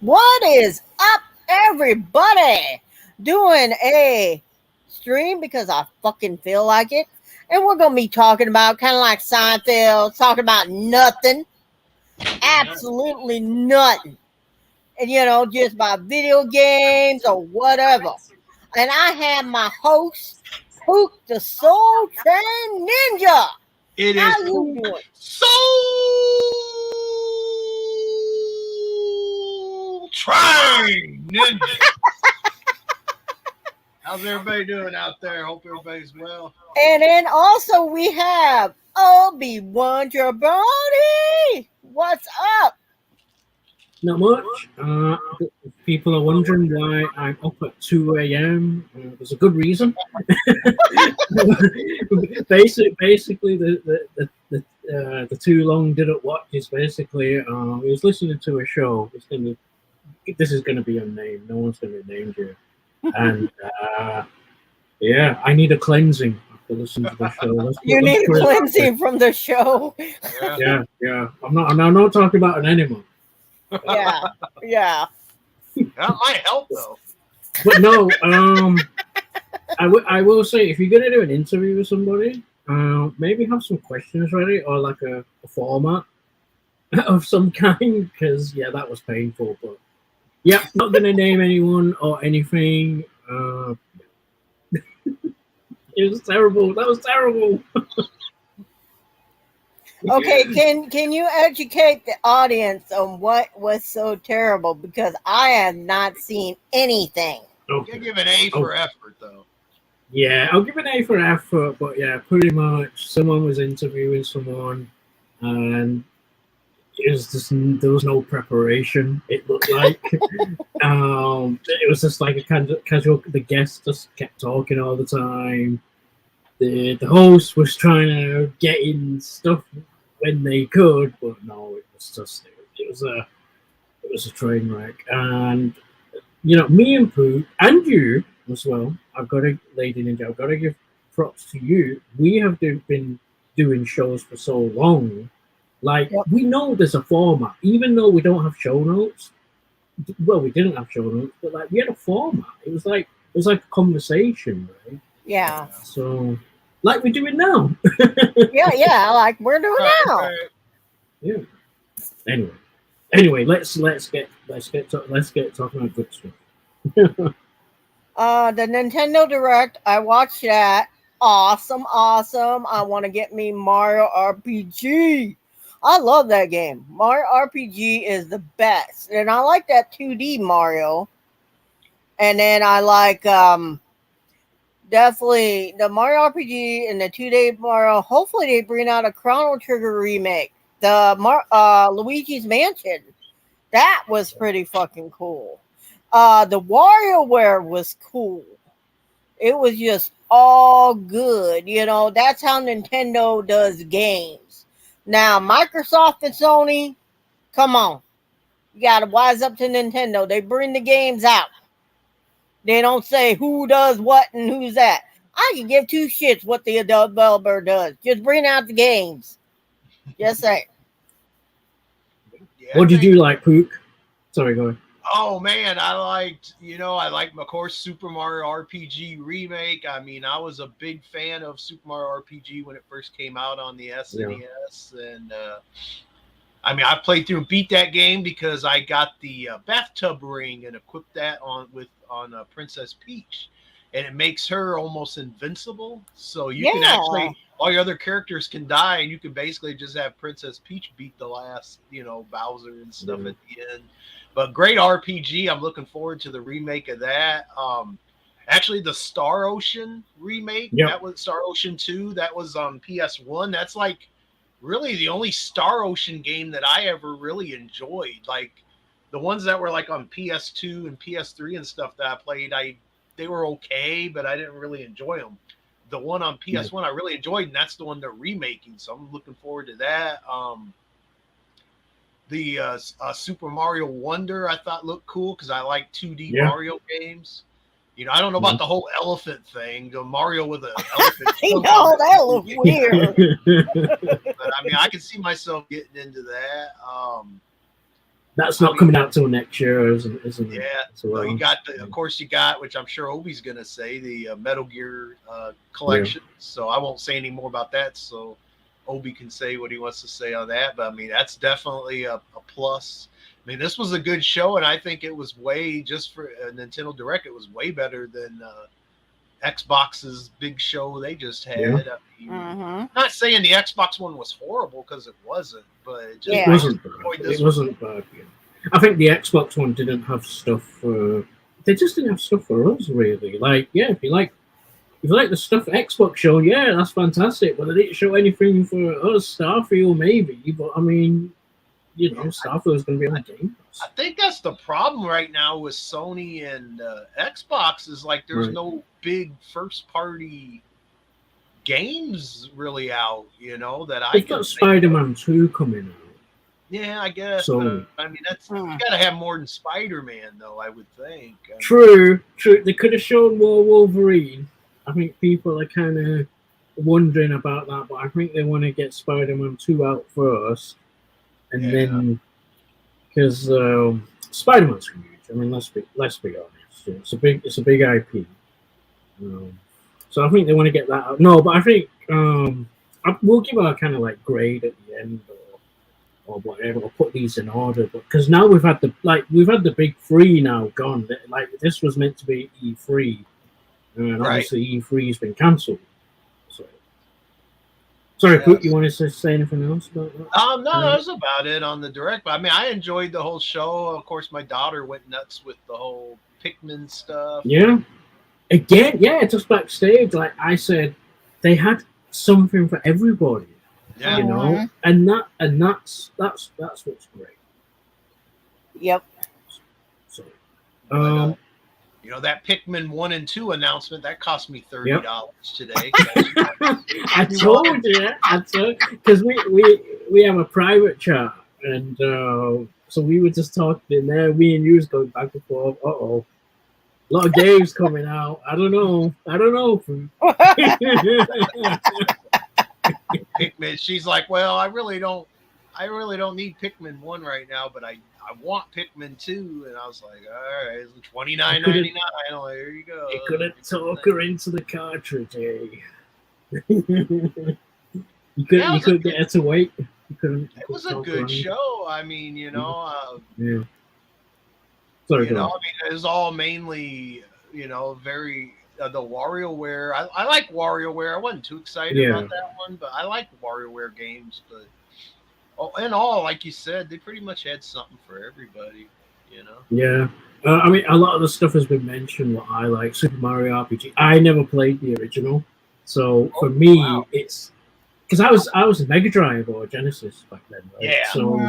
What is up, everybody? Doing a stream because I fucking feel like it. And we're going to be talking about kind of like Seinfeld, talking about nothing, absolutely nothing. And just about video games or whatever. And I have my host, Pook the Soul Train Ninja. It How is you doing? Soul Train Ninja. How's everybody doing out there? Hope everybody's well. And then also we have Obi-Wan Jabroni. What's up? Not much. People are wondering why I'm up at 2 a.m. There's a good reason. Basically, the too long didn't watch is basically he was listening to a show. This is gonna be unnamed. No one's gonna name you. And yeah, I need a cleansing after listening to the show. You need a cleansing from the show. Yeah. I'm not talking about an animal. Yeah. That might help though. But no, I will say if you're gonna do an interview with somebody, maybe have some questions ready or like a format of some kind because that was painful. But yeah, not gonna name anyone or anything. It was terrible. That was terrible. Okay, can you educate the audience on what was so terrible? Because I have not seen anything. Okay. You give an A for effort though. Yeah, I'll give an A for effort, but yeah, pretty much someone was interviewing someone and there was no preparation, it looked like. It was just like a kind of casual, the guest just kept talking all the time. The host was trying to get in stuff when they could, but no, it was a train wreck. And me and Pooh and you as well. I've got to give props to you. We have been doing shows for so long. Like we know there's a format, even though we don't have show notes. Well, we didn't have show notes, but like we had a format. It was like a conversation, right? Yeah. So, like we're doing now. yeah, like we're doing now. Yeah. Anyway, let's get talking about good stuff. The Nintendo Direct, I watched that. Awesome. I want to get me Mario RPG. I love that game. Mario RPG is the best. And I like that 2D Mario. And then I like definitely the Mario RPG and the 2D Mario. Hopefully they bring out a Chrono Trigger remake. The Luigi's Mansion. That was pretty fucking cool. The WarioWare was cool. It was just all good. That's how Nintendo does games. Now, Microsoft and Sony, come on. You got to wise up to Nintendo. They bring the games out. They don't say who does what and who's that. I can give two shits what the developer does. Just bring out the games. Just say. What did you like, Pook? Sorry, go ahead. Oh man, I liked, of course, Super Mario RPG remake. I mean, I was a big fan of Super Mario RPG when it first came out on the SNES, and I played through and beat that game because I got the bathtub ring and equipped that on Princess Peach, and it makes her almost invincible. So you can actually, all your other characters can die, and you can basically just have Princess Peach beat the last, Bowser and stuff at the end. But great RPG. I'm looking forward to the remake of that. Actually, the Star Ocean remake, that was Star Ocean 2. That was on PS1. That's like really the only Star Ocean game that I ever really enjoyed. Like the ones that were like on PS2 and PS3 and stuff that I played, they were okay, but I didn't really enjoy them. The one on PS1 I really enjoyed, and that's the one they're remaking. So I'm looking forward to that. The Super Mario Wonder I thought looked cool because I like 2D Mario games. I don't know about the whole elephant thing. The Mario with an elephant. I know that looks weird. But I can see myself getting into that. That's not coming out till next year, isn't it? Yeah. So, Well, you got of course you got, which I'm sure Obi's gonna say, the Metal Gear collection. Yeah. So I won't say any more about that. So Obi can say what he wants to say on that. But I mean, that's definitely a plus. I mean, this was a good show, and I think it was way, just for a Nintendo Direct, it was way better than Xbox's big show they just had. Yeah. I mean, not saying the Xbox one was horrible, because it wasn't, but it just it wasn't bad. Yeah. I think the Xbox one didn't have stuff for. They just didn't have stuff for us, really. Like, yeah, if you like the stuff Xbox show, yeah, that's fantastic. But they didn't show anything for us. Starfield, maybe, but I mean, you know, Starfield is going to be on Game Pass. I think that's the problem right now with Sony and Xbox, is like there's no big first party games really out, you know, that They've got Spider-Man 2 coming out. Yeah, I guess. So, I mean, that's you got to have more than Spider-Man, though, I would think. I mean, true. They could have shown more Wolverine. I think people are kind of wondering about that, but I think they want to get Spider-Man 2 out first, and then because Spider-Man's huge. I mean, let's be honest. It's a big IP. So I think they want to get that out. No, but I think we'll give a kind of like grade at the end or whatever. Or put these in order, because now we've had the big three now gone. Like, this was meant to be E3, and obviously E3 has been cancelled. So, sorry, Poot, you wanted to say anything else about that? No, that was about it on the Direct. But I mean, I enjoyed the whole show. Of course, my daughter went nuts with the whole Pikmin stuff. Yeah. Again, yeah, just backstage, like I said, they had something for everybody. Yeah. You know, and that's what's great. Yep. So, you know, that Pikmin 1 and 2 announcement that cost me $30 today. I told you, because we have a private chat, and so we were just talking there. Me and you was going back and forth. A lot of games coming out. I don't know. Pikmin. She's like, well, I really don't need Pikmin 1 right now, but I want Pikmin 2. And I was like, all right, it's $29.99. Like, there you go. You couldn't talk her into the cartridge, eh? You couldn't get her to wait. It was a good show. I mean, you know. Yeah. Sorry, you know, I mean, it was all mainly, you know, very the WarioWare. I like WarioWare. I wasn't too excited about that one, but I like WarioWare games. But in all, like you said, they pretty much had something for everybody. You know. Yeah. I mean, a lot of the stuff has been mentioned. What I like, Super Mario RPG. I never played the original, so for me, it's because I was a Mega Drive or a Genesis back then. Right? Yeah. So.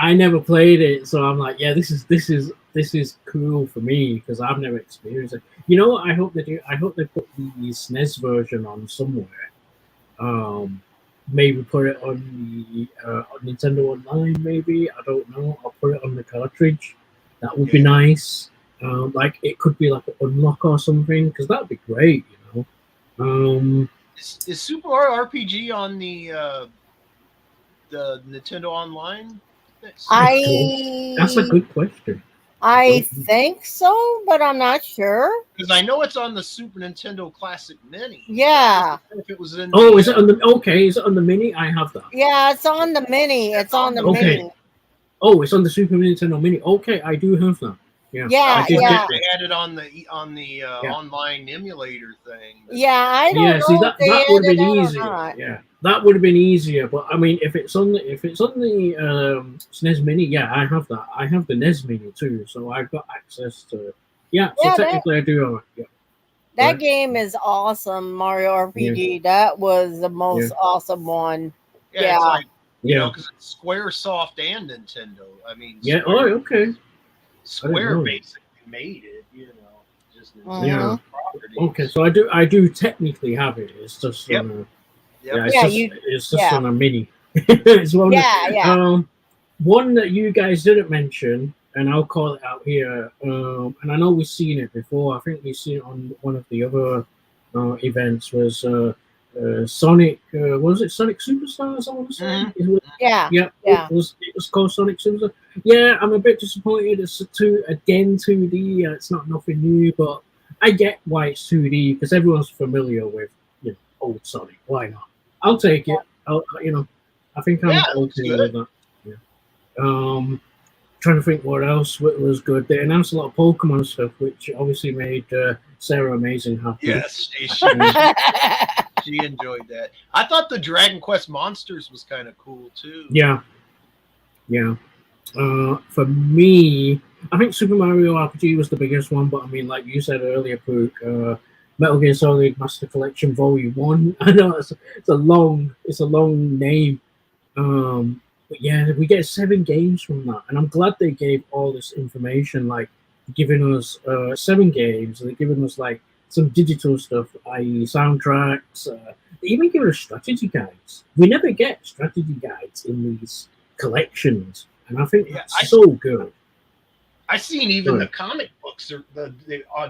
I never played it, so I'm like, yeah, this is cool for me because I've never experienced it. You know what I hope they do? I hope they put the SNES version on somewhere. Maybe put it on the on Nintendo Online. Maybe, I don't know. I'll put it on the cartridge. That would be nice. Like, it could be like an unlock or something, because that would be great. You know. Is Super Mario RPG on the Nintendo Online? That's a good question. I think so, but I'm not sure. Because I know it's on the Super Nintendo Classic Mini. Yeah. If it was in is it on the Is it on the Mini? I have that. Yeah, it's on the Mini. It's on the Mini. Oh, it's on the Super Nintendo Mini. Okay, I do have that. Yeah. Yeah. They had it on the online emulator thing. I don't know. See, that would have been easier. Yeah, that would have been easier. But I mean, if it's on the SNES Mini, I have that. I have the NES Mini too, so I've got access to. Yeah, so technically I do have it. Yeah. That game is awesome, Mario RPG. Yeah. That was the most awesome one. Yeah. It's like, you know, because it's SquareSoft and Nintendo. I mean, okay. Square basically made it, you know, just properties. Okay, so I do technically have it. It's just on it's just on a Mini. It's one one that you guys didn't mention, and I'll call it out here. And I know we've seen it before. I think we've seen it on one of the other events. Was Sonic. Was it Sonic Superstars? I want to say. Mhm. Yeah. Yeah, Yeah. it was called Sonic Superstars. Yeah, I'm a bit disappointed. It's 2D. It's not nothing new, but I get why it's 2D because everyone's familiar with old Sonic. Why not? I'll take it. I think I'm Yeah, it looks okay good. with that. Yeah. Trying to think what else was good. They announced a lot of Pokemon stuff, which obviously made Sarah Amazing happy. Yes, she enjoyed that. I thought the Dragon Quest Monsters was kind of cool too. Yeah. For me, I think Super Mario RPG was the biggest one, but I mean, like you said earlier, Pook, Metal Gear Solid Master Collection Volume 1. I know it's a long name. But yeah, we get 7 games from that, and I'm glad they gave all this information, like giving us 7 games, and they're giving us like some digital stuff, i.e., soundtracks. They even give us strategy guides. We never get strategy guides in these collections, and I think that's so good. I seen even the comic books, or the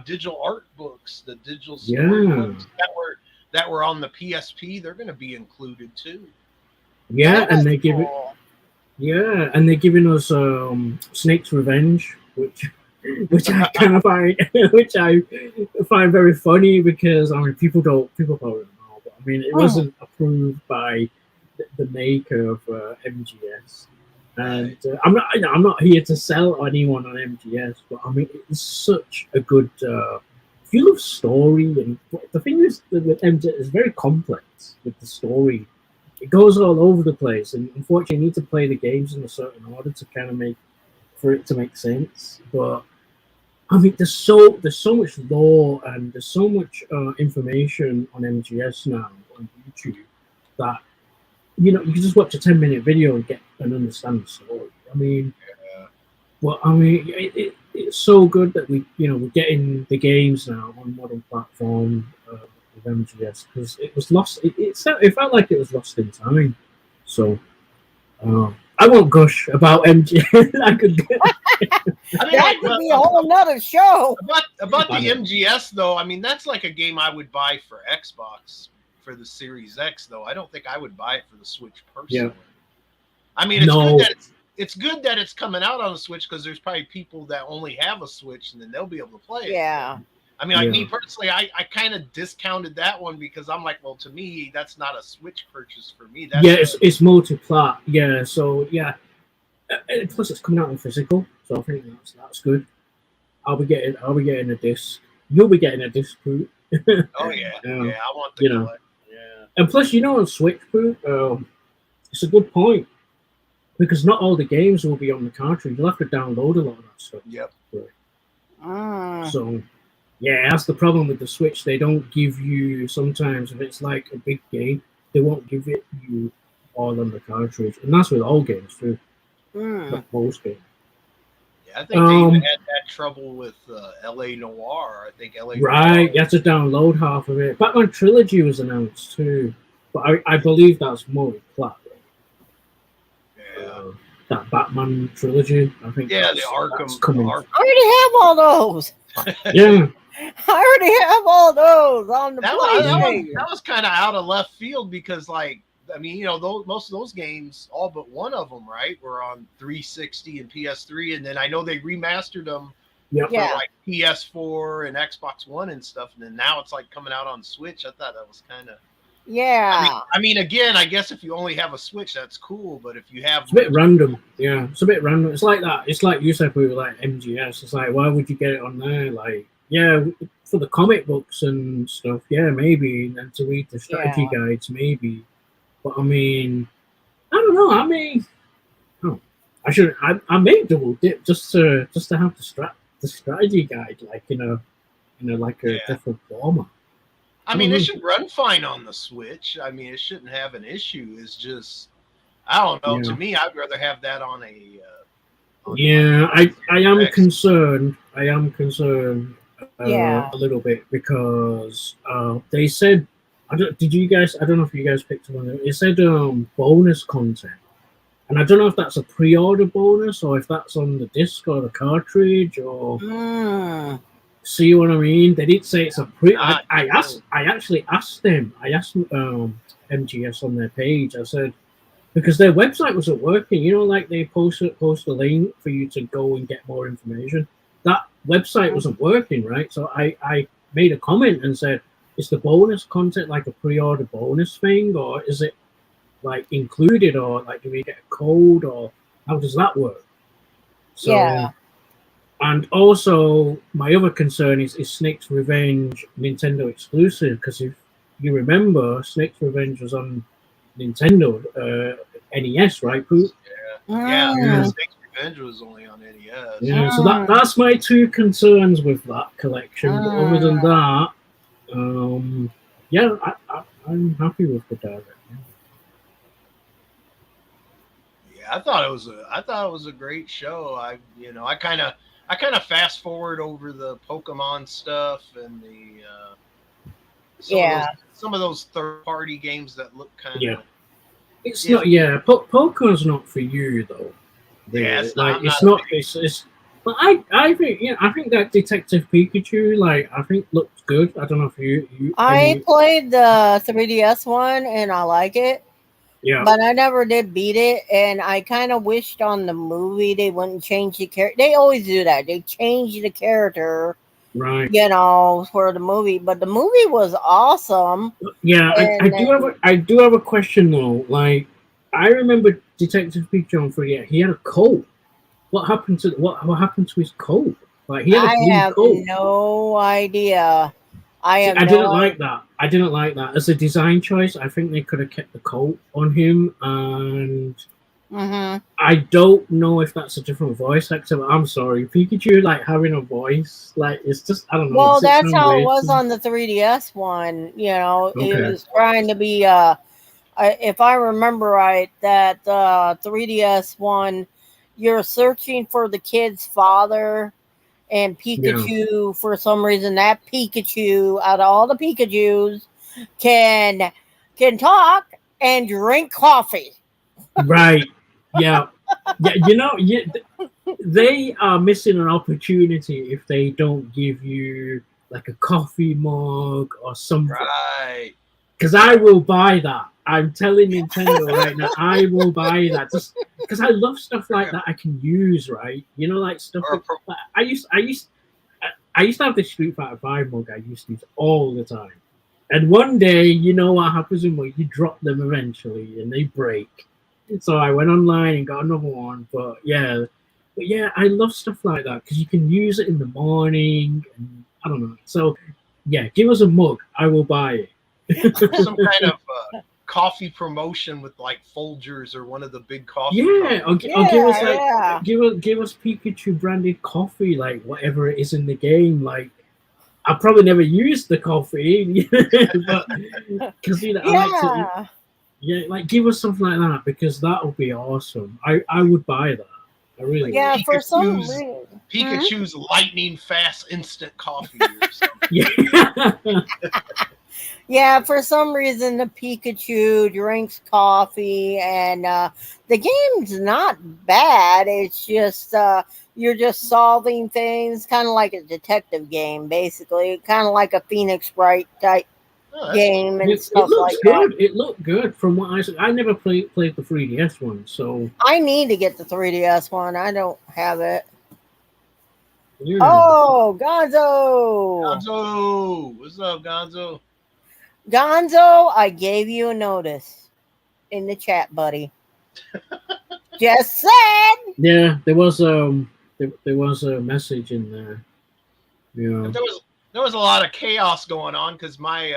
digital art books, the digital story books that were on the PSP. They're going to be included too. Yeah, and they give it. Yeah, and they're giving us Snake's Revenge, which I kind of find very funny because I mean people don't know, but I mean it wasn't approved by the maker of MGS, and I'm not here to sell anyone on MGS, but I mean it's such a good. If you love story, and the thing is with MGS is very complex with the story. It goes all over the place, and unfortunately, you need to play the games in a certain order to kind of make sense. But I mean, there's so much lore and there's so much information on MGS now on YouTube that you can just watch a 10-minute video and get and understand the story. I mean, it's so good that we're getting the games now on modern platform. MGS because it was lost. It felt like it was lost in time. So I won't gush about MGS. That could be a whole nother show. About the MGS though. I mean, that's like a game I would buy for Xbox for the Series X. Though I don't think I would buy it for the Switch personally. Yeah. I mean, it's good that it's coming out on the Switch because there's probably people that only have a Switch and then they'll be able to play it. Yeah. I mean, like me personally, I kind of discounted that one because I'm like, well, to me, that's not a Switch purchase for me. That's it's multi-plat. Yeah, so yeah. Plus, it's coming out in physical, so I think that's good. I'll be getting a disc. You'll be getting a disc, Poot. Oh yeah, I want the collect. Yeah. And plus, on Switch, Poot, it's a good point because not all the games will be on the cartridge. You'll have to download a lot of that stuff. Yep. So. Yeah, that's the problem with the Switch. They don't give you, sometimes if it's like a big game, they won't give it you all on the cartridge. And that's with all games too. Not most games. Yeah, I think they even had that trouble with LA Noire. I think LA Right, you have to download half of it. Batman Trilogy was announced too. But I believe that's multi-plat. Yeah. That Batman Trilogy, I think. Yeah, the Arkham. Coming. I already have all those. Yeah. I already have all those on the PlayStation. That was kind of out of left field because, like, I mean, most of those games, all but one of them, right, were on 360 and PS3, and then I know they remastered them for like PS4 and Xbox One and stuff, and then now it's like coming out on Switch. I thought that was kind of I mean, again, I guess if you only have a Switch, that's cool, but if you have, it's a bit random. Yeah, it's a bit random. It's like that. It's like you said we were like MGS. It's like, why would you get it on there? Like, yeah, for the comic books and stuff, yeah, maybe, and to read the strategy guides, maybe. But I mean, I don't know. I mean, I may double dip just to have the strategy guide like in a different format. I mean, it should run fine on the Switch. I mean, it shouldn't have an issue. It's just, I don't know. To me, I'd rather have that on a. I am concerned. A little bit because they said, I don't know if you guys picked up on it. It said bonus content, and I don't know if that's a pre-order bonus or if that's on the disc or the cartridge or. See what I mean? They did say it's a pre. I Ah, actually asked them. I asked MGS on their page. I said because their website wasn't working. You know, like they post a link for you to go and get more information. That website wasn't working, right? So I made a comment and said, "Is the bonus content like a pre-order bonus thing, or is it like included, or like do we get a code, or how does that work?" So. Yeah. And also, my other concern is Snake's Revenge Nintendo exclusive? Because if you remember, Snake's Revenge was on Nintendo NES, right, Pooh? Yeah, Mm. Snake's Revenge was only on NES. Yeah, so that's my two concerns with that collection. But other than that, yeah, I'm happy with the direct. Yeah, I thought it was a great show. I kind of fast forward over the Pokemon stuff and the some of those third party games that look kind of. Yeah. It's not. Yeah, Pokemon's not for you though. Really. Yeah, it's like not, it's not. It's. But I think I think that Detective Pikachu I think looks good. I don't know if you. I played the 3DS one and I like it. Yeah. But I never did beat it, and I kind of wished on the movie they wouldn't change the character. They always do that. They change the character, right? For the movie. But the movie was awesome. Yeah, I do have a question though. Like, I remember Detective Pikachu on 3DS. He had a coat. What happened to his coat? Like he had a blue coat. I have no idea. I didn't like that. I didn't like that as a design choice. I think they could have kept the coat on him, and I don't know if that's a different voice actor. But I'm sorry, Pikachu having a voice it's just I don't know. Well, that's how it was on the 3DS one. It was trying to be. If I remember right, that 3DS one, you're searching for the kid's father. And Pikachu, for some reason, that Pikachu, out of all the Pikachus, can talk and drink coffee. Right. Yeah. Yeah. They are missing an opportunity if they don't give you like a coffee mug or something. Right. Because I will buy that. I'm telling Nintendo right now, I will buy that just because I love stuff like that I can use, right? Like stuff. I used to have this Street Fighter 5 mug I used to use all the time, and one day, you know what happens in mug? You drop them eventually, and they break. So I went online and got another one. But yeah, I love stuff like that because you can use it in the morning, and I don't know. So yeah, give us a mug, I will buy it. Some kind of coffee promotion with Folgers or one of the big coffee. Yeah, or give us give us Pikachu branded coffee, whatever it is in the game. I probably never used the coffee, but because I like to, give us something like that because that would be awesome. I would buy that. I really would. For some reason. Pikachu's lightning fast instant coffee or something. Yeah. Yeah, for some reason the Pikachu drinks coffee, and the game's not bad. It's just you're just solving things, kind of like a detective game, basically, kind of like a Phoenix Wright type game and stuff like that. It looked good from what I said. I never played the 3DS one, so I need to get the 3DS one. I don't have it. Yeah. Oh, Gonzo! Gonzo, what's up, Gonzo? Gonzo, I gave you a notice in the chat, buddy. Just said. Yeah, there was a message in there. Yeah. There was a lot of chaos going on because my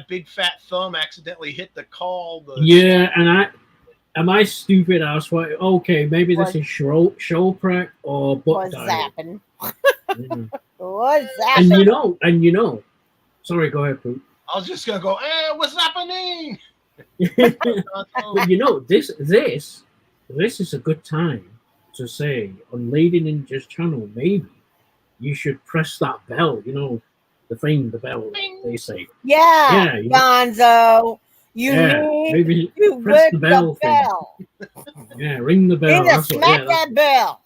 big fat thumb accidentally hit the call. Yeah, and I stupid ass? Okay, maybe this is show prep or butt zapping. Yeah. What's zapping? And you know. Sorry, go ahead, Poop. I was just gonna go, hey, what's happening? But this is a good time to say on Lady Ninja's channel, maybe you should press that bell, the bell, they say. Yeah, Gonzo. Maybe press the bell. Yeah, ring the bell. Smack that bell.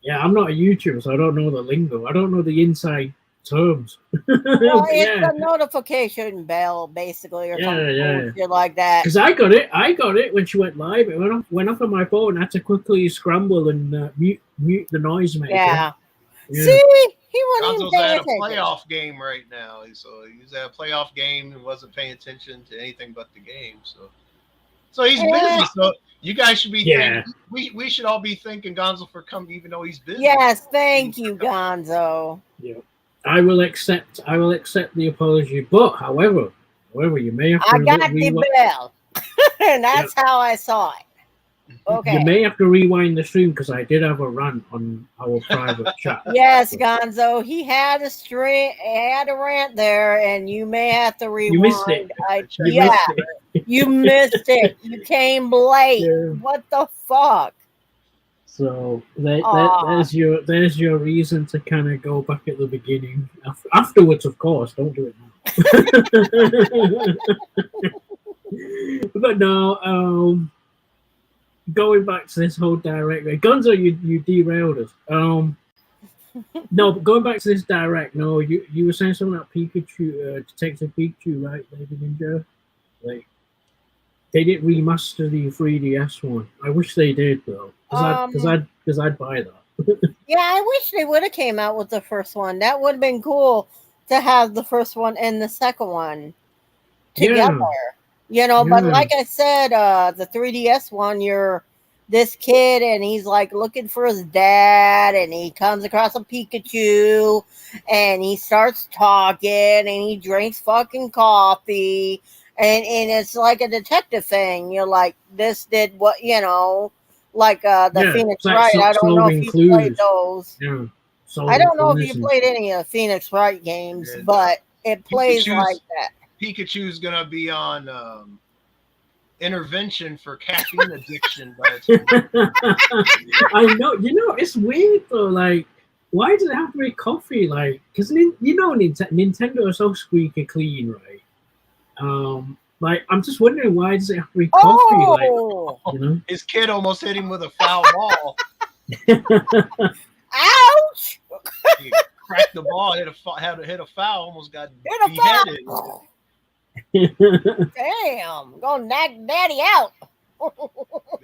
Yeah, I'm not a YouTuber, so I don't know the lingo. I don't know the inside terms. Well, it's Yeah, a notification bell, basically, or Yeah, something yeah. bullshit like that. because I got it when she went live. It went off on my phone. I had to quickly scramble and mute the noise maker. Yeah. Yeah. See, he wasn't even Gonzo's paying at a attention. playoff game right now, so he's at a playoff game and wasn't paying attention to anything but the game. So he's busy. So you guys should be Yeah. thinking. We should all be thanking Gonzo for coming, even though he's busy. Yes, thank you, Gonzo. Yeah. I will accept the apology, but however, you may have to I got the bell, and that's how I saw it. Okay. You may have to rewind the stream because I did have a rant on our private chat. Yes, Gonzo, he had a rant there, and you may have to rewind. You missed it. You missed it. You came late. Yeah. What the fuck? So there's your reason to kind of go back at the beginning. Afterwards, of course, don't do it now. But no, going back to this whole direct, Gonzo, you derailed us. No, but going back to this direct, no, you were saying something about Pikachu, Detective Pikachu, right, David Ninja? Like, they didn't remaster the 3DS one. I wish they did though, because I'd buy that. Yeah, I wish they would have came out with the first one. That would have been cool to have the first one and the second one together. Yeah. But like I said, the 3DS one, you're this kid and he's like looking for his dad, and he comes across a Pikachu and he starts talking and he drinks fucking coffee. And it's like a detective thing. You're like, this did what, like the Phoenix Wright. I don't know if you played those. Yeah. I don't know if you played any of the Phoenix Wright games, but it plays like that. Pikachu's going to be on intervention for caffeine addiction. I know. It's weird though. Like, why does it have to be coffee? Like, because Nintendo is so squeaky clean, right? Like, I'm just wondering, why does it have to be coffee? Like, his kid almost hit him with a foul ball. Ouch! He cracked the ball, had to hit a foul, almost got beheaded. Damn, gonna knock daddy out.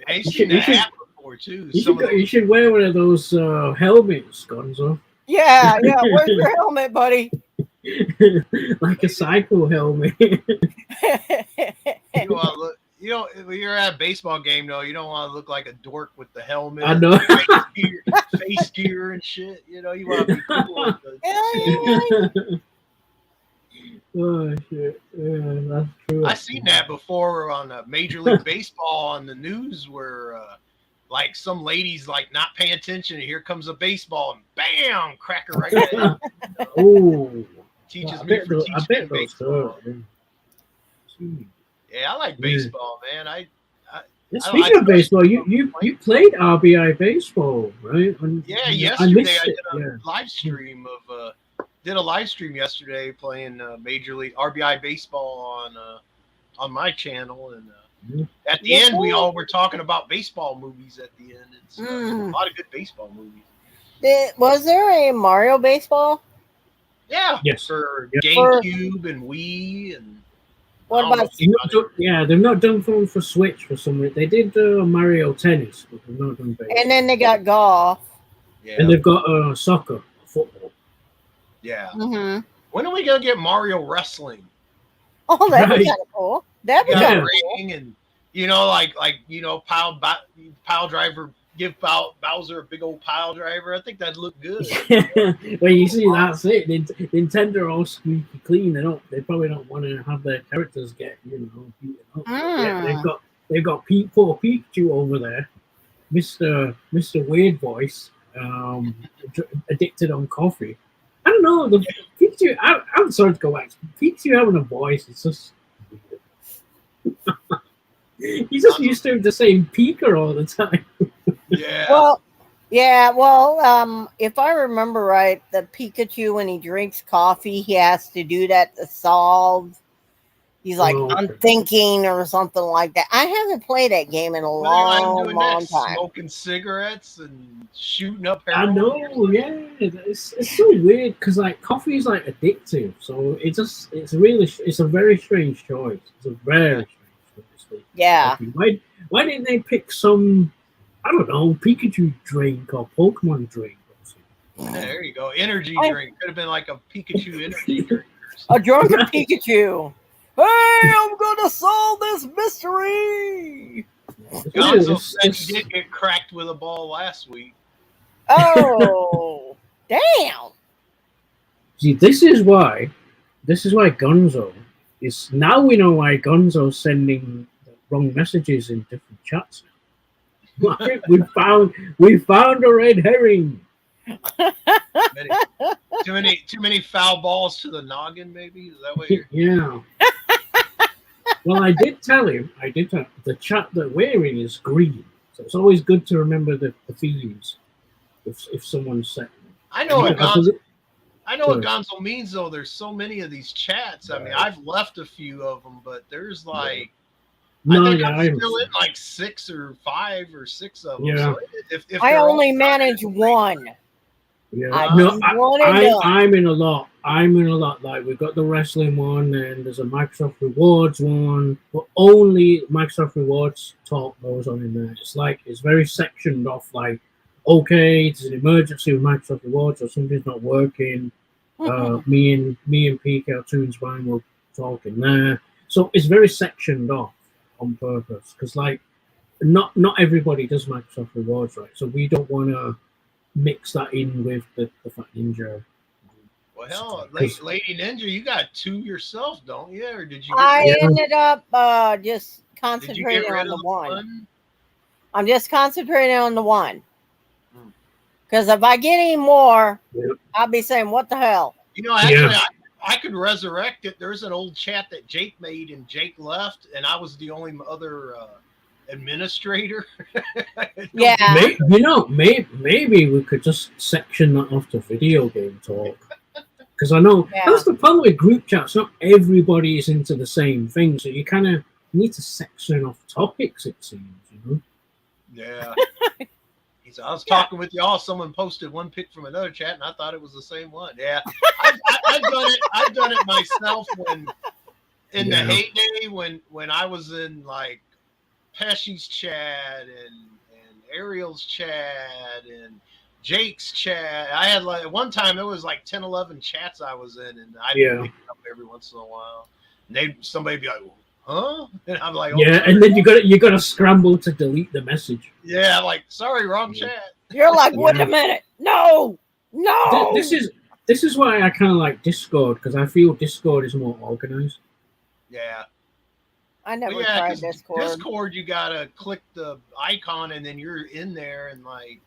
I've seen that happen before too. You should wear one of those helmets, Gonzo. Yeah. Where's your helmet, buddy? Like a cycle helmet. When you're at a baseball game, though, you don't want to look like a dork with the helmet. I know. Face gear and shit. You want to be cool. Oh shit! Yeah, that's true. I've seen that before on Major League Baseball on the news, where like some ladies like not paying attention, and here comes a baseball, and bam, cracker right there. Oh. Teaches me for teaching baseball. Yeah, I like baseball, man. Speaking of baseball, you played RBI baseball, right? Yesterday I did a live stream of did a live stream yesterday playing Major League RBI baseball on my channel, and at the end we all were talking about baseball movies. At the end, it's a lot of good baseball movies. Was there a Mario baseball? Yeah, yes. For GameCube and Wii and. What about? They've not done for Switch for some reason. They did Mario Tennis, but they've not done baseball. And then they got golf. Yeah. And they've got soccer, football. Yeah. Mm-hmm. When are we gonna get Mario wrestling? Oh, that'd be kind of cool. That'd be kind of cool. And pile driver. Give Bowser a big old pile driver. I think that'd look good. Well, you see, that's it. Nintendo are all squeaky clean. They probably don't want to have their characters get beaten up. Yeah, they've got poor Pikachu over there, Mr. Weird Voice, addicted on coffee. I don't know. The Pikachu. I'm sorry to go back. Pikachu having a voice. It's just. He's just used to the same Pika all the time. Yeah. Well, if I remember right, the Pikachu, when he drinks coffee, he has to do that to solve. He's like, I'm thinking or something like that. I haven't played that game in a long time. Smoking cigarettes and shooting up heroin. I know, yeah. it's so weird because like coffee is like addictive, so it's a very strange choice. It's a very strange choice. Yeah. Coffee. Why didn't they pick some, I don't know, Pikachu drink or Pokemon drink? Yeah, there you go. Energy drink could have been like a Pikachu energy drink. A drunken Pikachu. Hey, I'm gonna solve this mystery. Gonzo said he did get cracked with a ball last week. Oh, damn. See, this is why Gonzo is now. We know why Gonzo's sending wrong messages in different chats. we found a red herring. Too many foul balls to the noggin. Maybe is that what you're? Yeah. Well, I did tell him. The chat that we're in is green, so it's always good to remember the themes. If someone's set. I know what Gonzo means though. There's so many of these chats. I mean, I've left a few of them, but there's like I'm still in like 6 or 5 or 6 of them. Yeah. So if I only manage one. Yeah. I'm in a lot. Like we've got the wrestling one, and there's a Microsoft Rewards one, but only Microsoft Rewards talk goes on in there. It's very sectioned off. Like, okay, it's an emergency with Microsoft Rewards or something's not working. Me and P Cartoons Vine will talk in there. So it's very sectioned off on purpose because like not everybody does Microsoft Rewards, right? So we don't want to mix that in with the Fat Ninja. Well, hell, Lady Ninja, you got 2 yourself, don't you? Or did you? Ended up just concentrating on the one. I'm just concentrating on the one. Because if I get any more, I'll be saying, "What the hell?" You know, actually, I could resurrect it. There's an old chat that Jake made, and Jake left, and I was the only other administrator. Yeah. Maybe we could just section that off to video game talk. Because I know that's the problem with group chats. Not everybody is into the same thing, so you kind of need to section off topics. It seems, you know. Yeah. I was talking with y'all. Someone posted one pic from another chat, and I thought it was the same one. Yeah, I've done it. I've done it myself when in the heyday when I was in like Pesci's chat and Ariel's chat and Jake's chat. I had like one time it was like 10, 11 chats I was in, and I'd pick up every once in a while. And somebody be like, huh? And I'm like, and then you gotta scramble to delete the message. Yeah, I'm like, sorry, wrong chat. You're like, wait a minute, no. This is why I kind of like Discord, because I feel Discord is more organized. Yeah. I never tried Discord. Discord, you gotta click the icon and then you're in there and like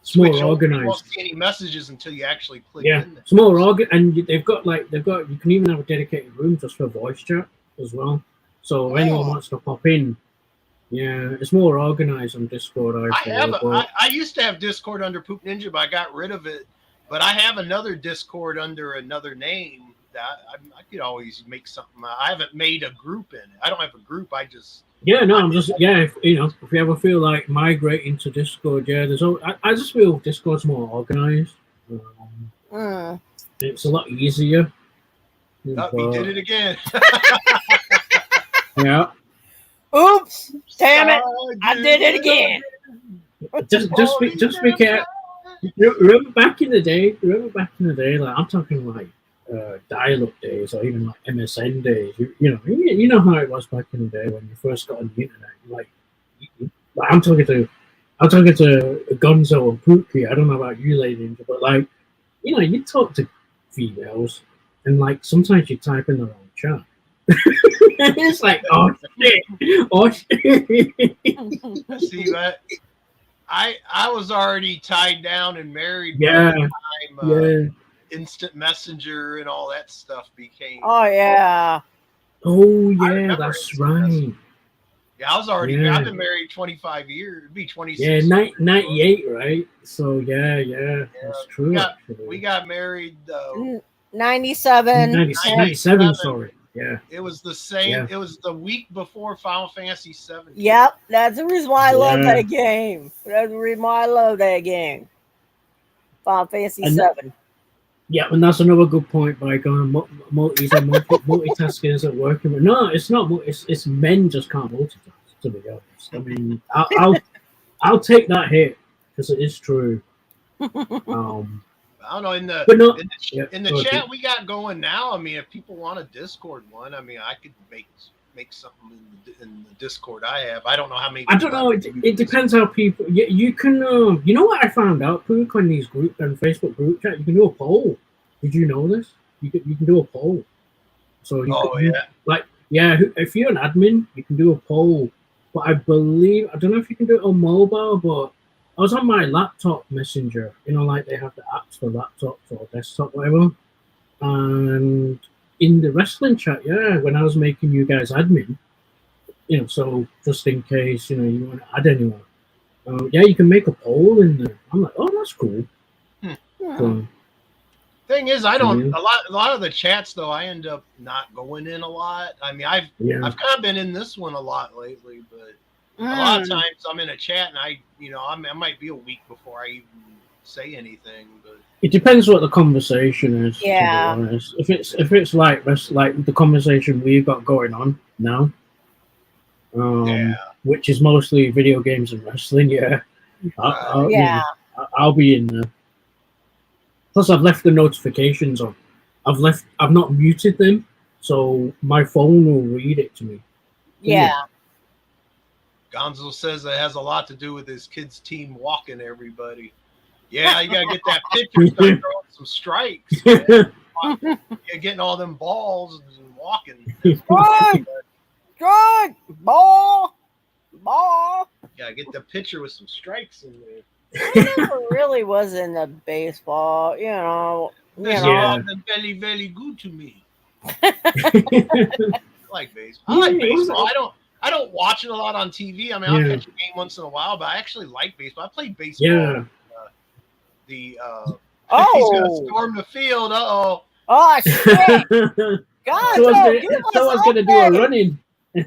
it's more organized. You won't see any messages until you actually click in there. It's more organized, and they've got you can even have a dedicated room just for voice chat as well. So if anyone wants to pop in, it's more organized on Discord. I used to have Discord under Poop Ninja, but I got rid of it. But I have another Discord under another name that I could always make something. I haven't made a group in it. I don't have a group. I just if you ever feel like migrating to Discord, I just feel Discord's more organized. It's a lot easier. He did it again. Yeah. Oops! Damn it! I did it again. Just be careful. Remember back in the day, like I'm talking like dial-up days or even like MSN days. You know how it was back in the day when you first got on the internet. Like I'm talking to Gonzo and Pookie. I don't know about you, Lady Ninja, but like you talk to females and like sometimes you type in the wrong chat. It's like, oh shit. See that? I was already tied down and married by the time instant messenger and all that stuff became. Oh yeah. That's right. Yeah, I was already. I've been married 25 years. It'd be 26. Yeah, 98, right? So that's true. We got married. 97. 97. Sorry. Yeah. It was the same. Yeah. It was the week before Final Fantasy VII. Yep, that's the reason why I love that game. That's the reason why I love that game. Final Fantasy And- 7. Yeah, and that's another good point by going multitasking isn't working. But no, it's not. It's men just can't multitask. To be honest, I mean, I'll take that hit because it is true. I don't know. In the But no, in the chat we got going now. I mean, if people want a Discord one, I mean, I could make something in the Discord I have. I don't know how many. I don't know. It depends how people. You can. You know what I found out, Pook, on these group and Facebook group chat, you can do a poll. Did you know this? You can do a poll. So if you're an admin, you can do a poll. But I don't know if you can do it on mobile, but I was on my laptop messenger. You know, like they have the apps for laptops or desktop, whatever. And in the wrestling chat, when I was making you guys admin, so just in case, you want to add anyone, you can make a poll in there. I'm like, oh, that's cool. So, thing is, I don't a lot of the chats though. I end up not going in a lot. I mean, I've kind of been in this one a lot lately, but a lot of times I'm in a chat and I might be a week before I even say anything. But it depends what the conversation is. Yeah. To be honest. If it's like the conversation we've got going on now, which is mostly video games and wrestling, I'll be in there. Plus, I've left the notifications on. I've not muted them, so my phone will read it to me. Yeah. Gonzo says it has a lot to do with his kids' team walking everybody. Yeah, you gotta get that picture, start throwing some strikes. You're getting all them balls and walking. Good ball. Yeah, get the pitcher with some strikes in there. I never really was into baseball, Very, very good to me. I like baseball. I don't watch it a lot on TV. I mean, I'll catch a game once in a while, but I actually like baseball. I played baseball. Yeah. He's gonna storm the field. Oh shit! God, someone's gonna do a running.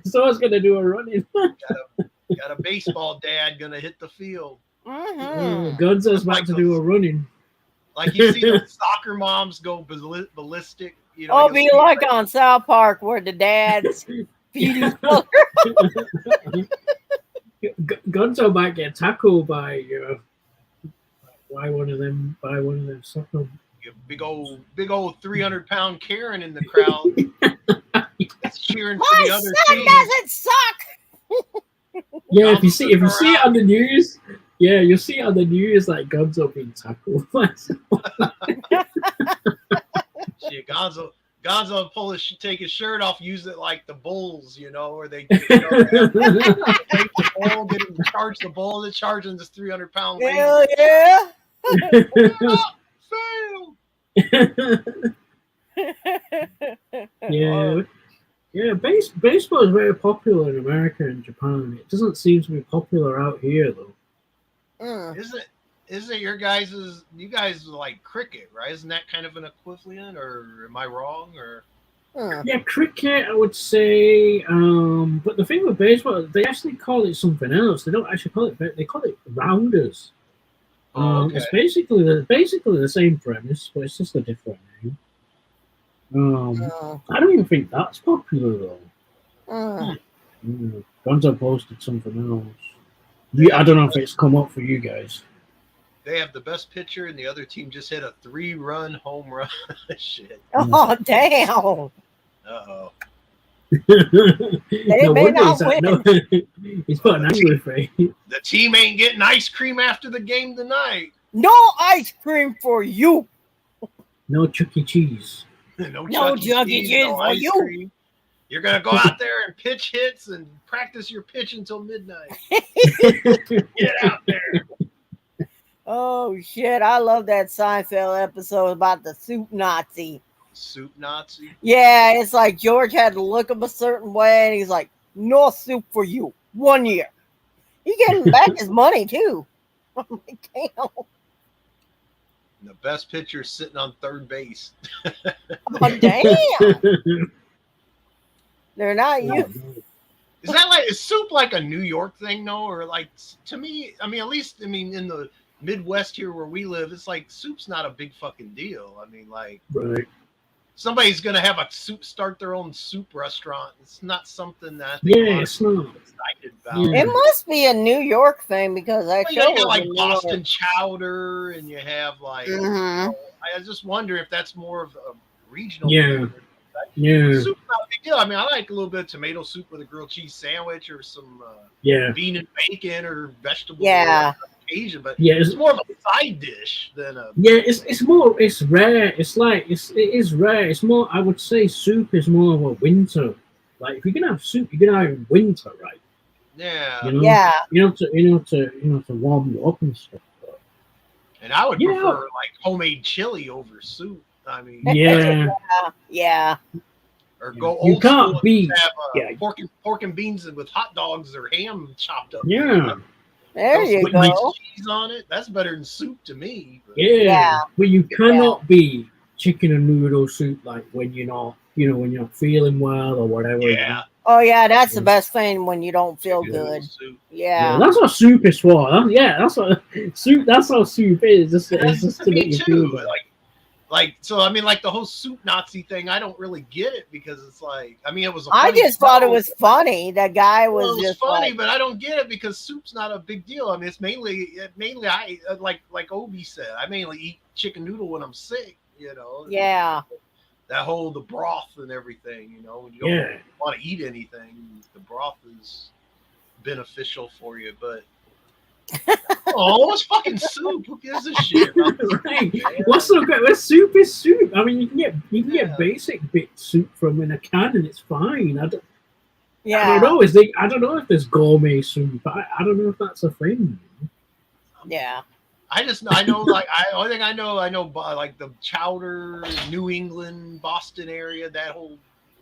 Someone's gonna do a running. Got a baseball dad gonna hit the field. Gonzo's about to do a running. Like you see those soccer moms go ballistic. Be like on South Park where the dad's feeding his mother. Gonzo might get tackled by one of them soccer. Big old 300-pound Karen in the crowd. That's cheering for the other team. My son doesn't suck. Yeah, if you see it on the news. Yeah, you'll see it on the news like Gonzo being tackled. Shit, Gonzo take his shirt off, use it like the Bulls, where they take the ball, charge the ball, and charging this 300-pound lady. Hell yeah! Fail. Yeah, baseball is very popular in America and Japan. It doesn't seem to be popular out here though. Isn't you guys like cricket, right? Isn't that kind of an equivalent, or am I wrong? Or yeah, cricket I would say, but the thing with baseball, they actually call it something else. They don't actually call it. They call it rounders. Okay. It's basically the same premise, but it's just a different name. I don't even think that's popular though. Gonzo posted something else. I don't know if it's come up for you guys. They have the best pitcher, and the other team just hit a 3-run home run. Shit. Oh damn! Uh-oh. They may not win. He's put an angry face. The team ain't getting ice cream after the game tonight. No ice cream for you. No Chuck E. Cheese. No Chuck E. Cheese no for ice you. Cream. You're gonna go out there and pitch hits and practice your pitch until midnight. Get out there. Oh shit! I love that Seinfeld episode about the soup Nazi. Soup Nazi? Yeah, it's like George had to look him a certain way, and he's like, "No soup for you. 1 year." He getting back his money too. I'm like, damn. The best pitcher is sitting on third base. Oh damn! They're not you. Is soup like a New York thing, no? Or like, to me, I mean, at least, in the Midwest here where we live, it's like soup's not a big fucking deal. I mean, like Right. somebody's gonna have a start their own soup restaurant. It's not something that I think a Yeah, lot of it's people not. are excited about. Yeah. It must be a New York thing because that Well, show you got was like in New York. Boston chowder, and you have like. Mhm. I just wonder if that's more of a regional. Yeah. thing. Yeah. Soup's not a big deal. I mean, I like a little bit of tomato soup with a grilled cheese sandwich or some Yeah. bean and bacon or vegetable. Yeah. Occasion, but Yeah. it's more of a side dish than a. Yeah, it's more, it's rare. It's like it is rare. It's more, I would say soup is more of a winter. Like if you're gonna have soup, you're gonna have it in winter, right? Yeah. You know, Yeah. to warm you up and stuff. And I would Yeah. prefer like homemade chili over soup. I mean, Yeah, Yeah. or go You old can't school beat- and have yeah. pork and beans with hot dogs or ham chopped up. yeah, There Those you with nice go. cheese on it. That's better than soup to me. But yeah. Yeah. But you cannot be chicken and noodle soup like when you're not, when you're not feeling well or whatever. Yeah. Oh yeah, that's the best thing when you don't feel Chicken noodle good. soup. Yeah, Yeah. that's what soup is for. That's what soup. That's how soup is. It's just to Me make you feel too. better. Like so. I mean, like the whole soup Nazi thing. I don't really get it because it's like. I mean, it was. I just thought it was funny. The guy was Well, it was just funny, like, but I don't get it because soup's not a big deal. I mean, it's mainly I like Obi said. I mainly eat chicken noodle when I'm sick. yeah, The broth and everything. When you don't Yeah. want to eat anything, the broth is beneficial for you. But it's fucking soup. Who gives a shit? Right. What's so good? Well, soup is soup. I mean, you can Yeah. get basic bit soup from in a can, and it's fine. I don't yeah, know. I don't know if there's gourmet soup. I don't know if that's a thing. yeah. I know like only thing I know like the Chowder, New England, Boston area, that whole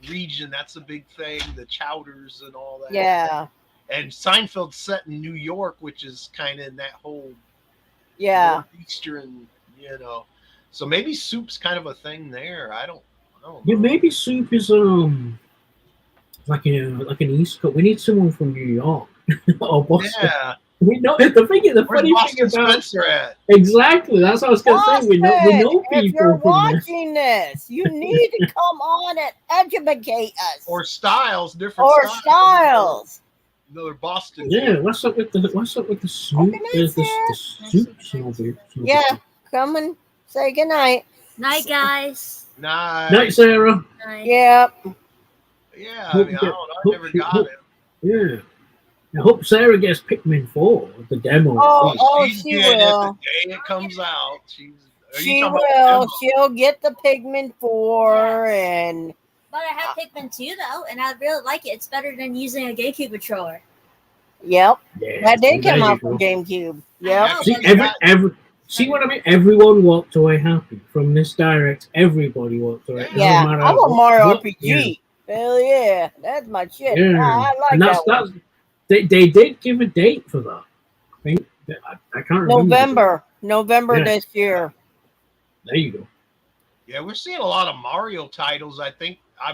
region. That's a big thing. The Chowders and all that. Yeah, And Seinfeld's set in New York, which is kind of in that whole yeah. northeastern, So maybe soup's kind of a thing there. I don't know. Yeah, maybe soup is like an East Coast. We need someone from New York or Boston. Yeah. We know the Where's funny Boston thing about Spencer at? exactly. That's what I was gonna say. We know Boston, if people you're from there. watching this, you need to come on and educate us. Or Styles, different Or Styles. Another Boston. Yeah, what's up with the soup? Good night, There's the Sarah. soup snobby. Yeah, come and say goodnight. Night, guys. Nice. Night, Sarah. Night. Yep. Yeah, I mean, I don't know. I never got it. Yeah. I hope Sarah gets Pikmin 4, the demo. Oh, She's she getting it will. the day it comes out. Are you She talking about the will. demo? She'll get the Pigment 4 and But I have Pikmin 2 though, and I really like it. It's better than using a GameCube controller. yep. Yeah, That did there come you out go. from GameCube. Yeah, Yep. See, see what I mean? Everyone walked away happy from this direct. Everybody walked away. It doesn't Yeah. matter I want Mario what- RPG. Hell yeah. That's my shit. Yeah, I like and that. that's they did give a date for that. I think I can't remember. November Yeah. this year. There you go. Yeah, we're seeing a lot of Mario titles. I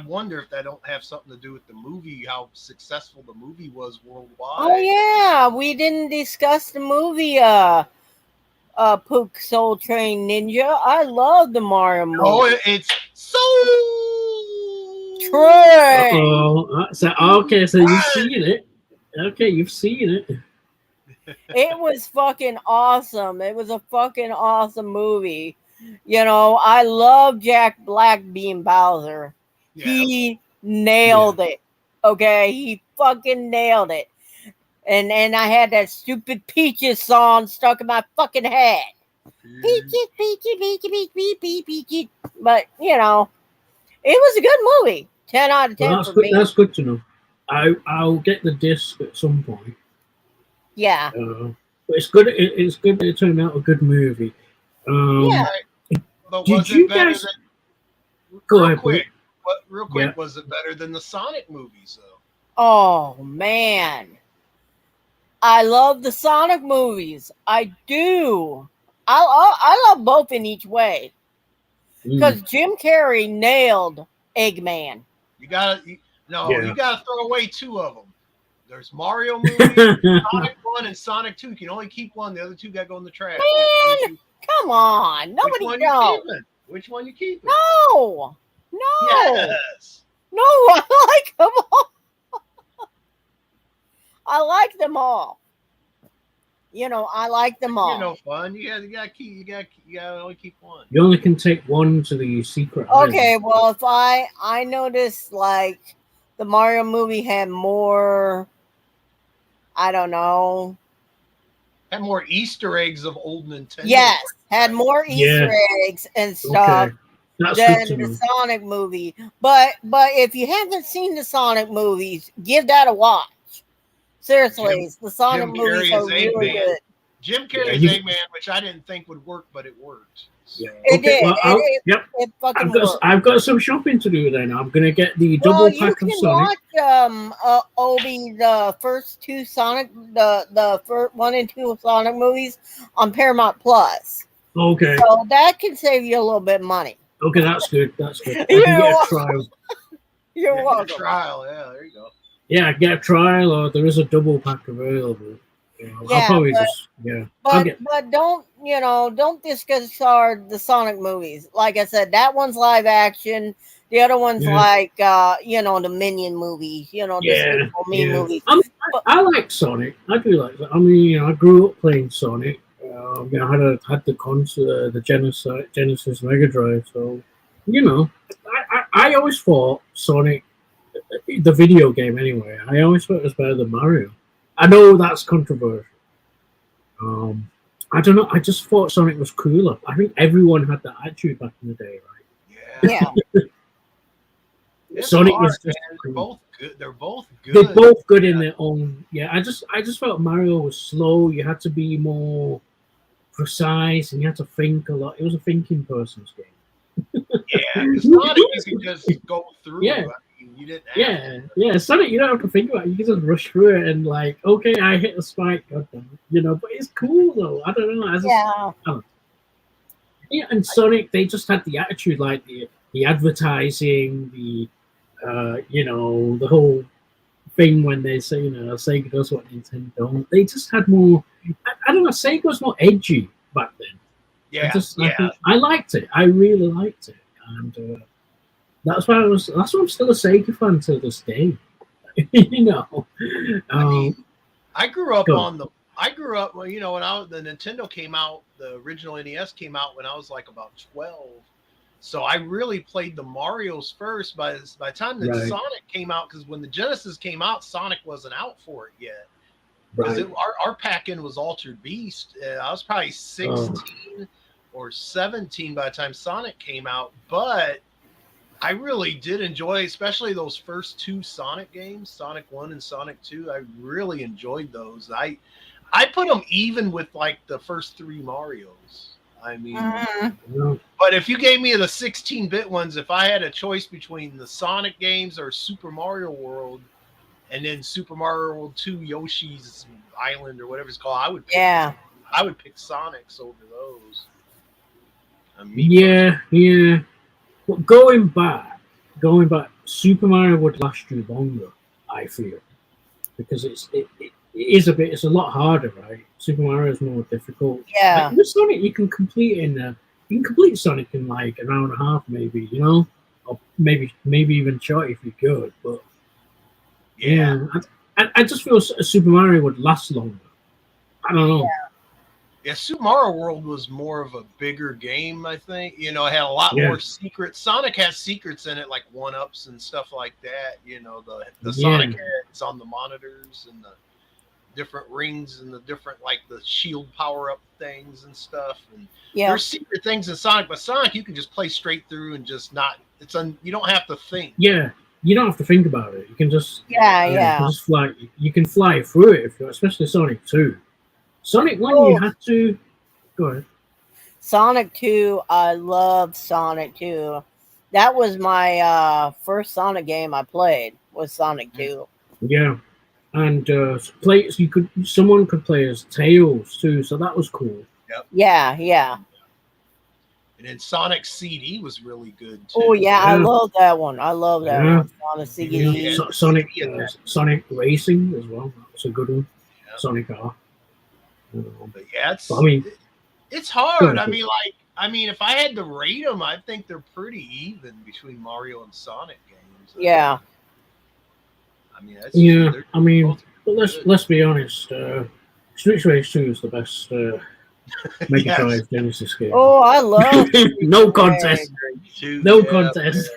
wonder if that don't have something to do with the movie, how successful the movie was worldwide. Oh yeah, we didn't discuss the movie Pook Soul Train Ninja. I love the Mario movie. Oh, it's so Train. So okay, so you've seen it. Okay, you've seen it. It was fucking awesome. It was a fucking awesome movie. I love Jack Black being Bowser. Yeah. He nailed it. Okay, he fucking nailed it. And I had that stupid Peaches song stuck in my fucking head. Peaches, Peaches, Peaches, Peaches, Peaches, Peaches. But it was a good movie. 10 out of 10 Well, that's for good. me. That's good to know. I'll get the disc at some point. Yeah. But it's good. It's good that it turned out a good movie. Yeah. But Did was you it better guys- than Go real ahead, quick? Real quick, Yeah. was it better than the Sonic movies though? Oh man, I love the Sonic movies. I do. I love both in each way because Jim Carrey nailed Eggman. You gotta throw away two of them. There's Mario movie, Sonic 1, and Sonic 2. You can only keep one. The other two got to go in the trash. Man, come on. Nobody Which one knows. you keeping? Which one you keeping? No. Yes. No, I like them all. I like them all. I like them all. You know, fun. You gotta only keep one. You only can take one to the secret island. Okay, well, if I noticed like the Mario movie had more, I don't know. Had more Easter eggs of old Nintendo. Yes, had more Easter eggs and stuff Okay. That's than good to the know. Sonic movie. But if you haven't seen the Sonic movies, give that a watch. Seriously, the Sonic Jim movies Carrey are is really Eggman. good. Jim Carrey's you- Eggman, which I didn't think would work, but it worked. Yeah. It did. Well, yep. It fucking worked. I've got some shopping to do then. I'm gonna get the double Well, you pack of can Sonic. watch Obi the first two Sonic the first 1 and 2 Sonic movies on Paramount Plus. Okay. So that can save you a little bit of money. Okay, that's good. That's good. I You're can get a welcome. trial. You're Yeah, welcome. trial. Yeah, there you go. Yeah, I get a trial, or there is a double pack available. I'll Yeah, probably but- just I'll get. But don't discard the Sonic movies. Like I said, that one's live action. The other one's Yeah. like the Minion movies. The Despicable Me yeah. movies. I like Sonic. I do like that. I mean, I grew up playing Sonic. I had the console, the Genesis Mega Drive. So, I always thought Sonic, the video game anyway, I always thought it was better than Mario. I know that's controversial. I don't know. I just thought Sonic was cooler. I think everyone had that attitude back in the day, right? Yeah. Yeah. It's Sonic hard, was just man. They're cool. both good. They're both good. They're both good in their own. Yeah, I just felt Mario was slow. You had to be more precise, and you had to think a lot. It was a thinking person's game. Yeah, the Sonic you can just go through. Yeah. I mean, you didn't have Yeah. Sonic, you don't have to think about it. You can just rush through it and okay, I hit a spike. God damn it. But it's cool though. I don't know. Yeah, and Sonic, they just had the attitude, like the advertising, the the whole thing when they say, Sega does what Nintendo don't. They just had more. I don't know. Sega was more edgy back then. Yeah, I liked it. I really liked it, and that's why I'm still a Sega fan to this day. I mean, I grew up Go. when the Nintendo came out, the original NES came out when I was like about 12. So I really played the Marios first. By the time the Right. Sonic came out, because when the Genesis came out, Sonic wasn't out for it yet. Right. Because our pack-in was Altered Beast. I was probably 16 or 17 by the time Sonic came out. But I really did enjoy, especially those first two Sonic games, Sonic 1 and Sonic 2. I really enjoyed those. I put them even with like the first three Marios. I mean, but if you gave me the 16-bit ones, if I had a choice between the Sonic games or Super Mario World, and then Super Mario World 2 Yoshi's Island or whatever it's called, I would pick Sonic's over those. Yeah. But going back, Super Mario would last you longer, I feel, because it's a lot harder, right? Super Mario is more difficult. Yeah. Like with Sonic, you can complete Sonic in like an hour and a half, maybe, or maybe even short if you could. But yeah, I just feel Super Mario would last longer. I don't know. Yeah, Super Mario World was more of a bigger game, I think. It had a lot more secrets. Sonic has secrets in it, like one-ups and stuff like that. The Sonic heads on the monitors and the different rings and the different, like, the shield power-up things and stuff. And there's secret things in Sonic, but Sonic you can just play straight through and just not. You don't have to think. Yeah, you don't have to think about it. You can just You can just fly. You can fly through it especially Sonic 2. Sonic 1, you had to go ahead. Sonic 2, I love Sonic 2. That was my first Sonic game I played, was Sonic 2. Yeah. And someone could play as Tails too, so that was cool. Yep. Yeah. And then Sonic CD was really good too. Oh yeah, I Yeah. love that one. I love that Yeah. one. On the CD. Yeah. Sonic Racing as well. That's a good one. Yeah. Sonic R. But yeah, it's, I mean, it's hard. Go I ahead. mean, if I had to rate them, I think they're pretty even between Mario and Sonic games. Yeah. I mean, that's, Yeah, they're I mean, both but good. let's be honest. Street Race 2 is the best Mega Yes. Drive Genesis game. Oh, I love. No contest. Too, No yeah. contest.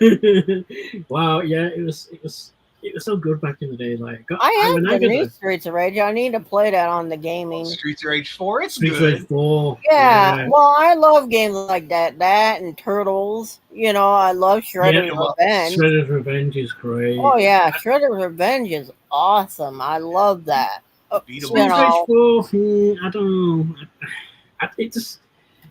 Wow, yeah, it was so good back in the day. Like I have when the I got new the Streets of Rage. I need to play that on the gaming. Streets of Rage 4, it's Street good. Race 4. Yeah, well, I love games like that. That and Turtles. You know, I love Shredder's Yeah, Revenge. Shredder's Revenge is great. Oh yeah, Shredder's Revenge is awesome. I love that. Beat 'em Street up. Race 4, I don't know. It just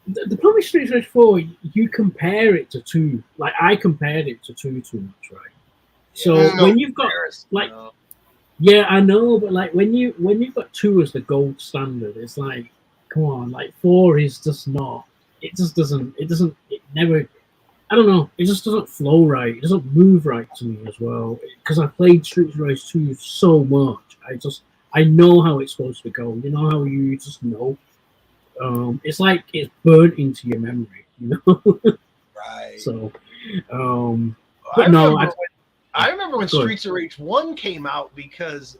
the problem with Street Race 4, you compare it to 2. Like I compared it to 2 too much, right? So There's no when you've got comparison, like no. yeah, I know, but like when you've got 2 as the gold standard, it's like come on, like 4 is just not. It just doesn't. It never. I don't know. It just doesn't flow right. It doesn't move right to me as well. Because I played Street Race 2 so much. I know how it's supposed to go. You know how you just know. It's like it's burnt into your memory. You know. Right. So, I but no, remember when Go ahead. Streets of Rage 1 came out because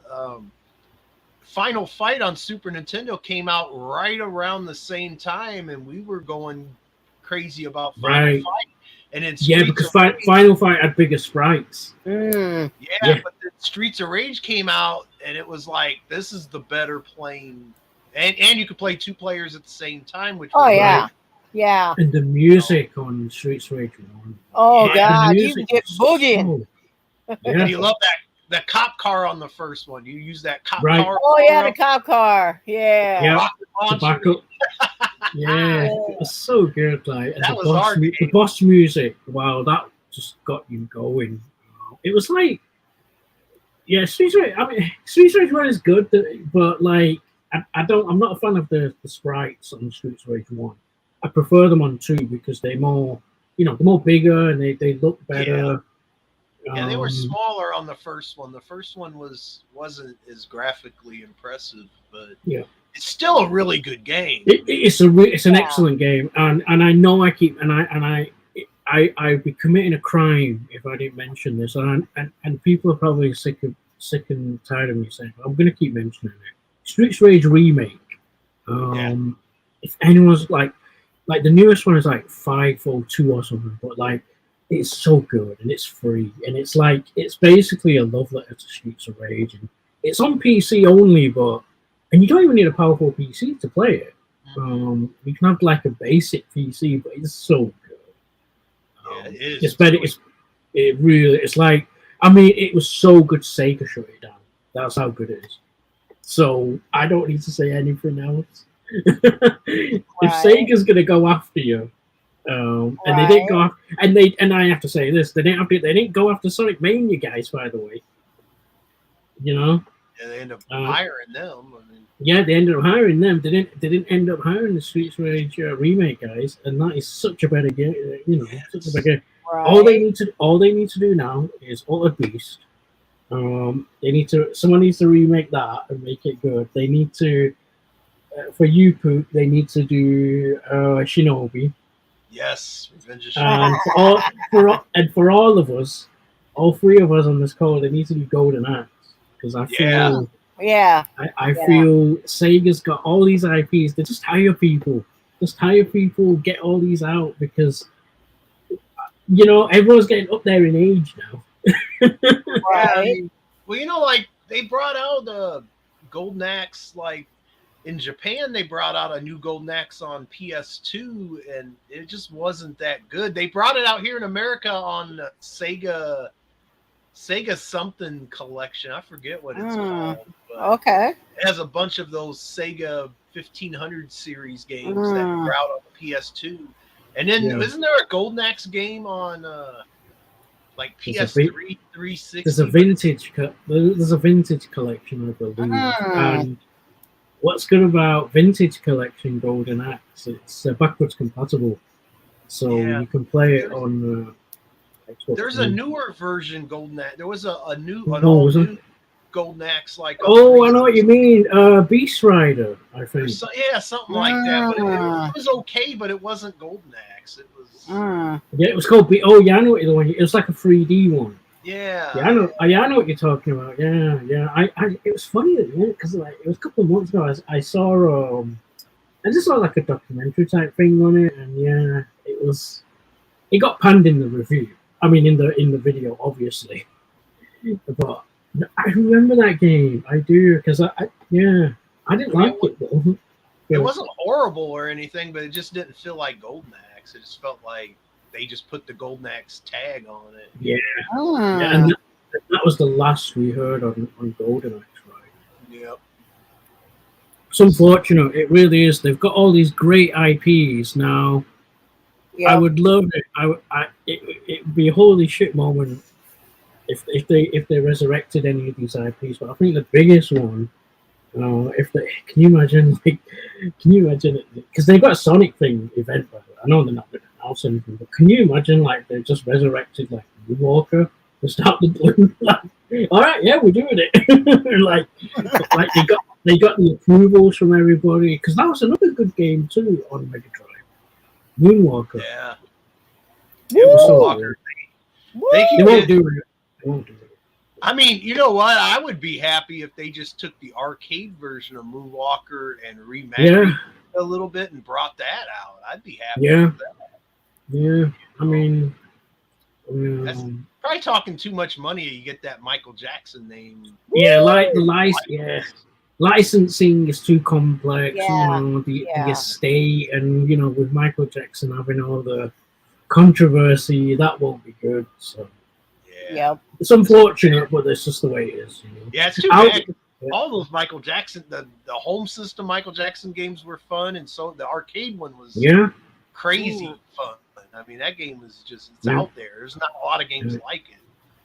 Final Fight on Super Nintendo came out right around the same time, and we were going crazy about Final Right. Fight. And then yeah, Streets because of Rage, Final Fight had bigger sprites. Mm. Yeah. but then Streets of Rage came out, and it was like, this is the better playing. And you could play 2 players at the same time, which Oh was yeah, great. yeah. And the music on Streets Rage 1. Oh Yeah, god, the you music can get was boogieing. so- And yeah. you love that cop car on the first one. You use that cop Right. car. Oh yeah, the cop car. Yeah. Yeah. rocket To launcher. back up. Yeah, it was so good. Like and That the was our the game. boss music. Wow, that just got you going. It was like, yeah, Street Race. I mean, Street Race 1 is good, but like, I'm not a fan of the sprites on Street Race 1. I prefer them on 2 because they're more, they're more bigger and they look better. Yeah, they were Um, smaller on the first one. The first one wasn't as graphically impressive, but Yeah. it's still a really good game. It's an excellent game, and I know I'd be committing a crime if I didn't mention this, and people are probably sick and tired of me saying, but I'm going to keep mentioning it. Streets Rage remake. If anyone's like the newest one is like 502 or something, but like it's so good and it's free and it's basically a love letter to Streets of Rage, and it's on PC only, and you don't even need a powerful PC to play it. You can have like a basic PC, but it's so good. Yeah, it is. It's better. It's like, I mean, it was so good Sega shut it down. That's how good it is. So I don't need to say anything else. If Sega's gonna go after you, and they didn't go after, and I have to say this, they didn't go after Sonic Mania guys, by the way. Yeah, they end up hiring them. I mean, Yeah, they ended up hiring them. They didn't end up hiring the Streets Rage remake guys, and that is such a better game. Such a better game. Right. All they need to do now is Altered Beast. Someone needs to remake that and make it good. They need to, for you, Poop, they need to do Shinobi. yes, Revenge of And Shinobi. for all of us, all 3 of us on this call, they need to do Golden Axe, because I feel. Yeah. I feel Sega's got all these IPs. They just hire people. Get all these out, because everyone's getting up there in age now. Right. Well, like they brought out Golden Axe. Like in Japan, they brought out a new Golden Axe on PS2, and it just wasn't that good. They brought it out here in America on Sega something collection. I forget what it's called. But Okay. it has a bunch of those Sega 1500 series games that were out on the PS2. And then isn't there a Golden Axe game on like PS3, 360? There's a vintage collection, I believe. And what's good about vintage collection Golden Axe? It's backwards compatible. so Yeah. you can play it on Xbox There's a One. newer version Golden Axe. There was an No, all was it? new Golden Axe like. Oh, I know what you mean. Beast Rider, I think. Yeah, something like that. But Ah. it was okay, but it wasn't Golden Axe. It was. Yeah, it was called. Oh, yeah, I know what you're doing. It was like a 3D one. Yeah. Yeah, I know. I know what you're talking about. Yeah, yeah. It was funny because like it was a couple of months ago. I saw I just saw like a documentary type thing on it, and yeah, it got panned in the review. I mean, in the video, obviously. But I remember that game. I do because I didn't like it though. It wasn't horrible or anything, but it just didn't feel like Golden Axe. It just felt like they just put the Golden Axe tag on it. Yeah, yeah, and that was the last we heard on Golden Axe, right? Yep. It's unfortunate. It really is. They've got all these great IPs now. Yep. I would love it. It'd be a holy shit moment if they resurrected any of these IPs. But I think the biggest one, can you imagine it? Because they've got a Sonic thing event. By the way. I know they're not going to announce anything, but can you imagine like they just resurrected like Moonwalker to start the balloon? Like, all right, yeah, we're doing it. like they got the approvals from everybody because that was another good game too on Mega Drive. Moonwalker. Yeah. It was so Moonwalker. good. They won't do it. They won't do it. I mean, you know what? I would be happy if they just took the arcade version of Moonwalker and remastered it a little bit and brought that out. I'd be happy with that. Yeah. I mean, that's probably talking too much money. You get that Michael Jackson name. Yeah, like the license. Yeah. Licensing is too complex, the estate, and with Michael Jackson having all the controversy, that won't be good. So yeah, it's unfortunate, but it's just the way it is. Yeah, it's too bad. All those Michael Jackson, the home system Michael Jackson games were fun, and so the arcade one was crazy fun. I mean, that game was just out there. There's not a lot of games like it.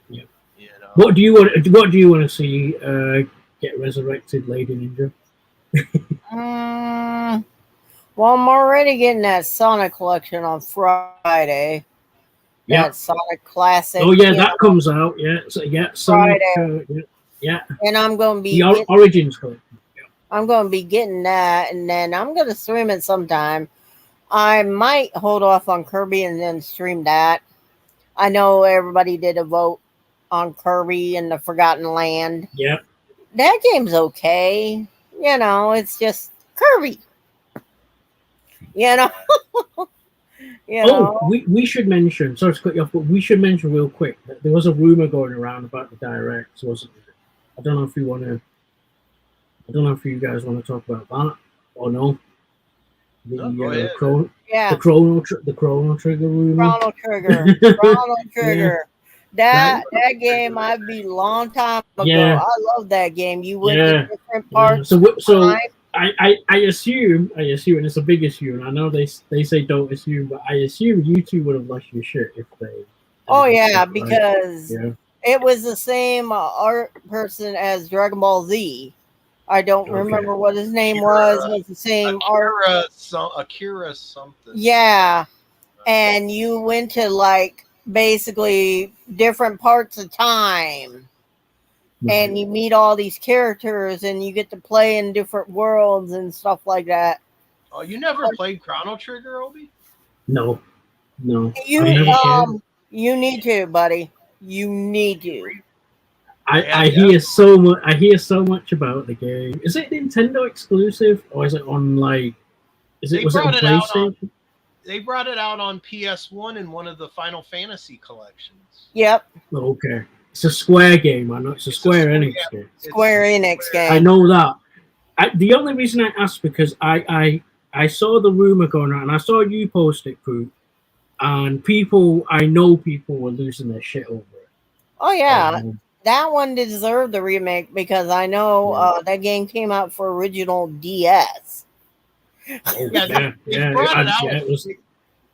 Yeah. You know? What do you want to see get resurrected, Lady Ninja? Well, I'm already getting that Sonic collection on Friday. Yeah, that Sonic Classic. Oh yeah, that comes out. Yeah, so Sonic. Yeah, and I'm going to be the Origins collection. Yeah. I'm going to be getting that, and then I'm going to stream it sometime. I might hold off on Kirby and then stream that. I know everybody did a vote on Kirby and the Forgotten Land. Yeah. That game's okay. It's just Kirby. We should mention, sorry to cut you off, but we should mention real quick that there was a rumor going around about the Direct, wasn't there? I don't know if you guys want to talk about that or no. The Chrono Trigger rumor. Chrono Trigger. That game I'd be long time ago. Yeah. I love that game. You went to different parts. So I assume, and it's a big issue, and I know they say don't assume, but I assume you two would have lost your shit if they. Oh yeah, because it was the same art person as Dragon Ball Z. I don't remember what his name was. It was the same Akira something. Yeah, and you went to like basically different parts of time. And you meet all these characters, and you get to play in different worlds and stuff like that. Oh, you never played Chrono Trigger, Obi? No. You need to, buddy. You need to. I hear so much. I hear so much about the game. Is it Nintendo exclusive, or is it on like? Was it on PlayStation? They brought it out on PS1 in one of the Final Fantasy collections. Yep. Okay. It's a Square game. I know it's a Square Enix game. Square Enix game. I know that. The only reason I asked because I saw the rumor going around, and I saw you post it, Pooh, and I know people were losing their shit over it. Oh yeah, that one deserved the remake because I know that game came out for original DS.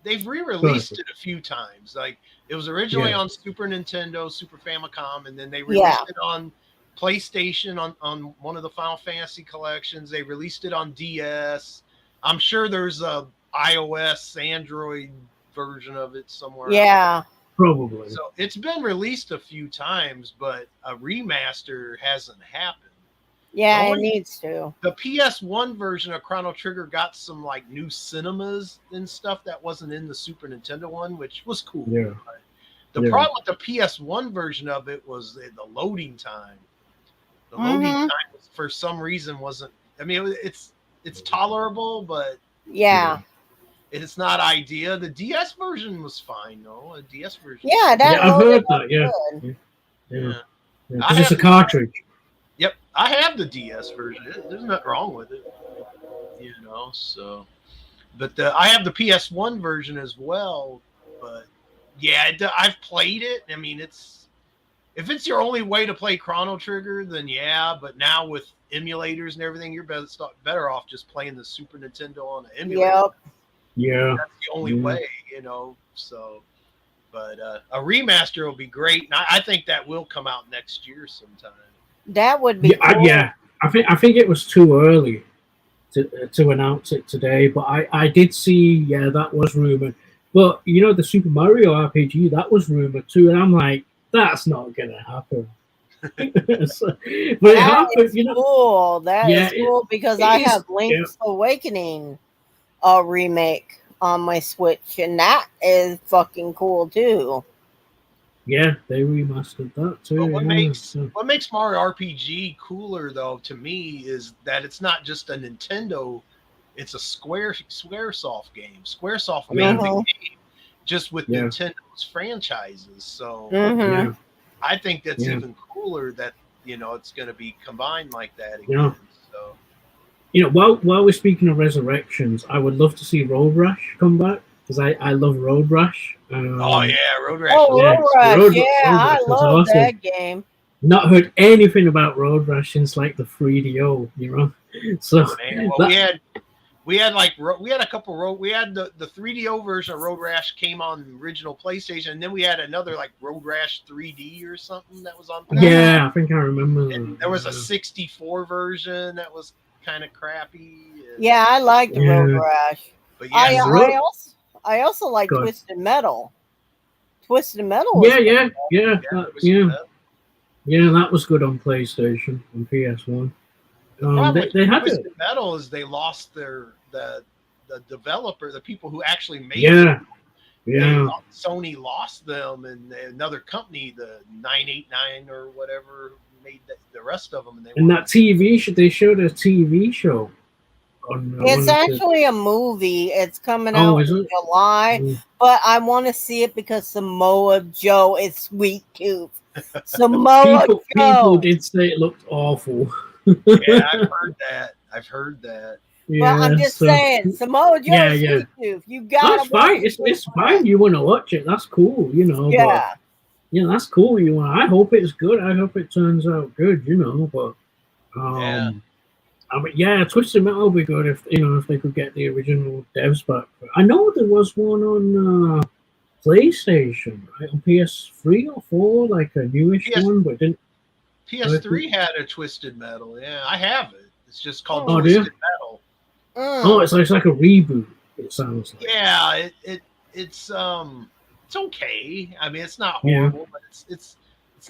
They've re-released it a few times. Like it was originally on Super Nintendo, Super Famicom, and then they released it on PlayStation on one of the Final Fantasy collections. They released it on DS. I'm sure there's a iOS, Android version of it somewhere. Yeah. Probably. So it's been released a few times, but a remaster hasn't happened. Yeah, The it only- needs to. The PS1 version of Chrono Trigger got some like new cinemas and stuff that wasn't in the Super Nintendo one, which was cool. Yeah. The Yeah. problem with the PS1 version of it was the loading time. The loading Mhm. time was, for some reason wasn't. I mean, it's tolerable, but Yeah. it's not ideal. The DS version was fine, though. A DS version. Yeah, that Yeah, I've loaded heard up that. Yeah. good. Yeah. Yeah. Yeah. I 'Cause it's a have- cartridge. Yep, I have the DS version. There's nothing wrong with it, you know. So, but I have the PS1 version as well. But yeah, I've played it. I mean, if it's your only way to play Chrono Trigger, then yeah. But now with emulators and everything, you're better off just playing the Super Nintendo on an emulator. Yep. Yeah. That's the only Yeah. way, you know. So, but a remaster will be great, and I think that will come out next year sometime. That would be Yeah, cool. yeah. I think it was too early to announce it today, but I did see that was rumored. But you know, the Super Mario RPG, that was rumored too, and I'm like, that's not gonna happen. But it That happened, is you know. cool. That Yeah, is cool because it I is, have Link's Awakening remake on my Switch, and that is fucking cool too. Yeah, they remastered that too. But what yeah, so- makes Mario RPG cooler, though, to me, is that it's not just a Nintendo; it's a SquareSoft game. SquareSoft made the game just with Yeah. Nintendo's franchises. So Mhm. yeah. I think that's Yeah. even cooler that it's going to be combined like that again. Yeah. So You know, while we're speaking of resurrections, I would love to see Road Rash come back because I love Road Rash. oh yeah, Road Rash. Oh, Yeah, Road Rush. Road- Yeah, Road I Rush was love awesome. that game. Not heard anything about Road Rash since like the 3DO, you know. So Man, well, that- we had a couple we had the 3DO version of Road Rash came on the original PlayStation, and then we had another like Road Rash 3D or something that was on. yeah, I think I remember. And there was a 64 version that was kind of crappy. Yeah, I like the Road Yeah. Rash. but I yeah, I also like Go ahead. Twisted Metal. Twisted Metal. Was Yeah, it was yeah, that. yeah. That was good on PlayStation and PS1. Problem They with had Twisted it. Metal is they lost the developer, the people who actually made Yeah, it. yeah. Sony lost them, and another company, the 989 or whatever, made the rest of them. And that TV show, they showed a TV show on. It's one of the- actually a movie. It's coming Oh, out is in it? July, Mm. but I want to see it because Samoa Joe is Sweet Tooth. Samoa people Joe. did say it looked awful. Yeah, I've heard that. But I'm just so- saying, Samoa Joe Yeah, is yeah. Sweet Tooth. You gotta. That's fine. watch It's fine. You want to watch it? That's cool. You know. Yeah. But, yeah, that's cool. You want? I hope it's good. I hope it turns out good. You know. But Yeah. I mean, yeah, Twisted Metal would be good if they could get the original devs back. I know there was one on PlayStation, right? On PS3 or 4, like a newish PS one, but didn't. PS3 had a Twisted Metal. Yeah, I have it. It's just called Oh, do you? Twisted Metal. Oh, it's like a reboot. It sounds like. Yeah, it's okay. I mean, it's not Yeah. horrible, but it's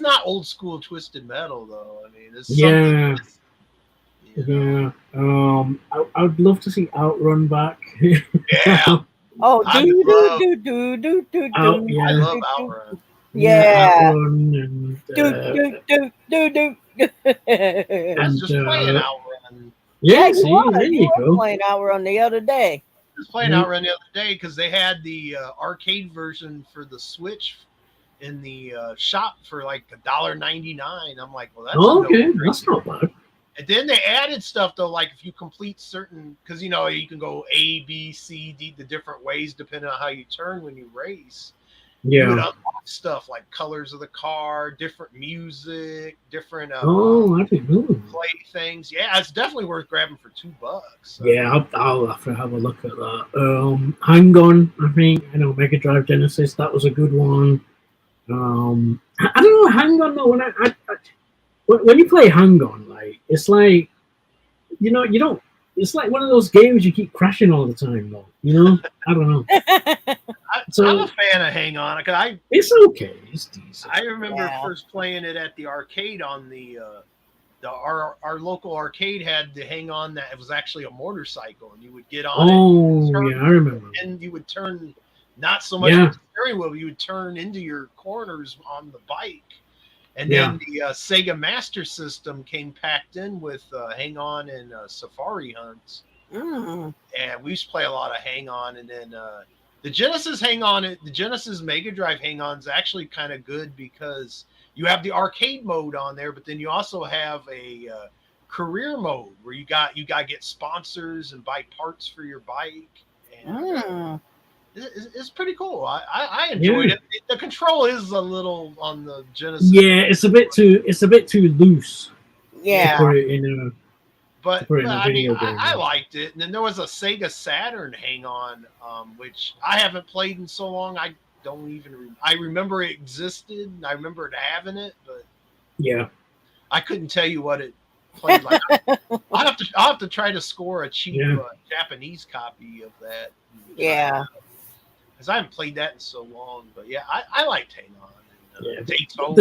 not old school Twisted Metal though. I mean, it's Yeah. something that's, Yeah. I would love to see Outrun back. yeah. Oh, I do love- do do do do Oh, do. yeah. I love do, Outrun. Yeah. Outrun and, Do do do do do. I was And, just playing Outrun. yeah, you see, were. there You you were go. playing Outrun the other day. I was playing Mhm. Outrun the other day because they had the arcade version for the Switch in the shop for like $1.99. I'm like, well, that's Oh, a okay, no-brainer. that's not bad. And then they added stuff though, like if you complete certain, because you can go A, B, C, D, the different ways depending on how you turn when you race. You would Yeah. unlock stuff like colors of the car, different music, different Oh, I didn't know. play things. Yeah, it's definitely worth grabbing for $2. So. Yeah, I'll have to have a look at that. Hang On, I think. I know Mega Drive Genesis, that was a good one. I don't know, Hang On though. When you play Hang On, like it's like you don't. It's like one of those games you keep crashing all the time, though. I don't know. I'm a fan of Hang On because it's okay. It's decent. I remember Yeah. first playing it at the arcade on our local arcade had the Hang On that it was actually a motorcycle, and you would get on Oh, turn, yeah, I remember. and you would turn not so much Yeah. with the steering wheel, you would turn into your corners on the bike. And then the Sega Master System came packed in with Hang On and Safari Hunts. Mm. And we used to play a lot of Hang On. And then the Genesis Hang On, the Genesis Mega Drive Hang On is actually kind of good because you have the arcade mode on there, but then you also have a career mode where you got to get sponsors and buy parts for your bike. And it's pretty cool. I enjoyed it. The control is a little on the Genesis. Yeah, it's a bit too loose. Yeah. To put it in But I mean, I liked it. And then there was a Sega Saturn Hang On, which I haven't played in so long. I don't even. I remember it existed. And I remember having it, but yeah, I couldn't tell you what it played like. I'll have to try to score a cheap Japanese copy of that. Yeah. Because I haven't played that in so long. But yeah, I liked Hang On. And, Daytona.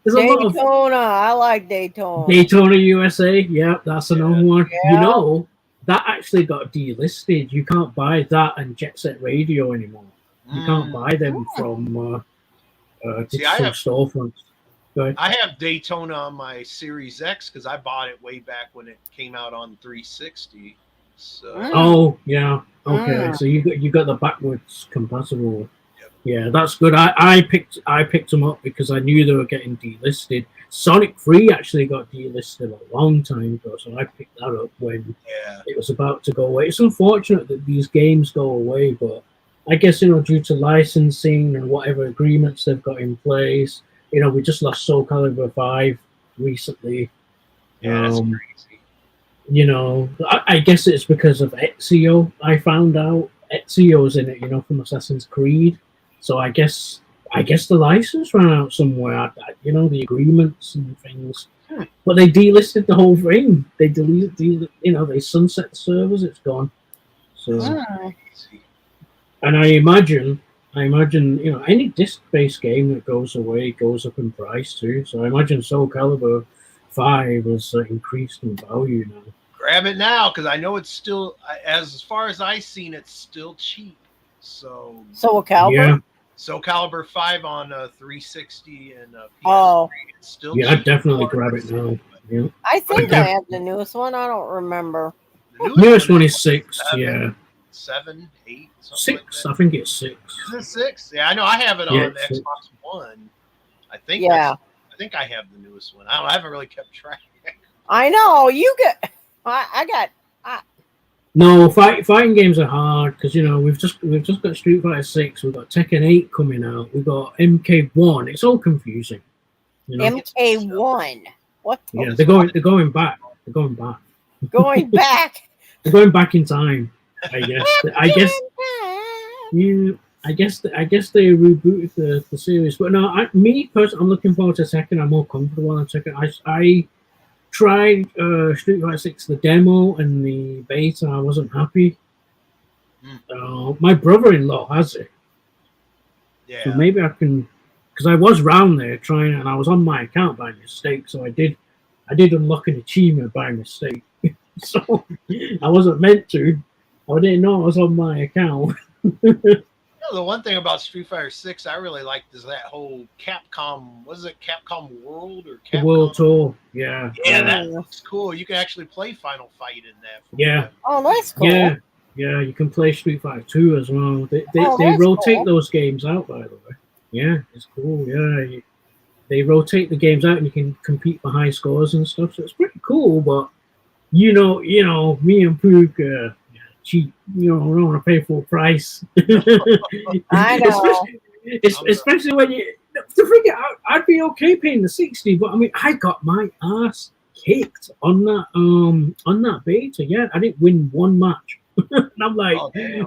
There's a lot of Daytona. I like Daytona. Daytona USA. Yeah, that's another one. Yeah. You know, that actually got delisted. You can't buy that and Jet Set Radio anymore. You can't buy them from digital storefronts. I have Daytona on my Series X because I bought it way back when it came out on 360. So. Oh yeah, okay. So you got the backwards compatible. Yep. Yeah, that's good. I picked them up because I knew they were getting delisted. Sonic 3 actually got delisted a long time ago, so I picked that up when it was about to go away. It's unfortunate that these games go away, but I guess due to licensing and whatever agreements they've got in place. We just lost Soul Calibur 5 recently. Yeah, that's crazy. I guess it's because of Ezio. I found out Ezio's in it, from Assassin's Creed. So I guess the license ran out somewhere. The agreements and things. But they delisted the whole thing. They they sunset the servers. It's gone. So, and I imagine, any disc-based game that goes away goes up in price too. So I imagine Soul Calibur 5 has increased in value now. Grab it now because I know it's still, as far as I've seen, it's still cheap. So Soul Calibur? Yeah. Soul Calibur 5 on 360 and PS3. Oh. It's still Yeah, cheap. I'd definitely grab it now. Yeah. I think I have the newest one. I don't remember. The Newest one is 6. 7, 8, 6. Like I think it's 6. Is it 6? Yeah, I know. I have it on Yeah, the 6. Xbox One. I think. Yeah. I think I have the newest one. I haven't really kept track. I know. You get. I got. No, fighting games are hard because we've just got Street Fighter 6. We've got Tekken 8 coming out. We've got MK1. It's all confusing. MK1. What? Yeah, they're going back. They're going back. Going back. They're going back in time. I guess. Yeah. I guess they rebooted the series, but no. Me personally, I'm looking forward to Tekken. I'm more comfortable on Tekken. I tried Street Fighter 6, the demo and the beta. I wasn't happy. My brother-in-law has it. Yeah. So maybe I can, because I was round there trying, and I was on my account by mistake. So I did unlock an achievement by mistake. So I wasn't meant to. I didn't know I was on my account. The one thing about Street Fighter 6 I really liked is that whole Capcom, was it Capcom World or Capcom? World Tour, yeah. Yeah, that's cool. You can actually play Final Fight in that. Yeah. Oh, that's cool. Yeah, you can play Street Fighter 2 as well. They rotate those games out, by the way. Yeah, it's cool. Yeah, they rotate the games out and you can compete for high scores and stuff. So it's pretty cool. But me and Pook, cheap. I don't want to pay full price. I know. Especially when you. To figure out, I'd be okay paying the 60, but I mean, I got my ass kicked on that beta. Yeah, I didn't win one match. And I'm like, damn.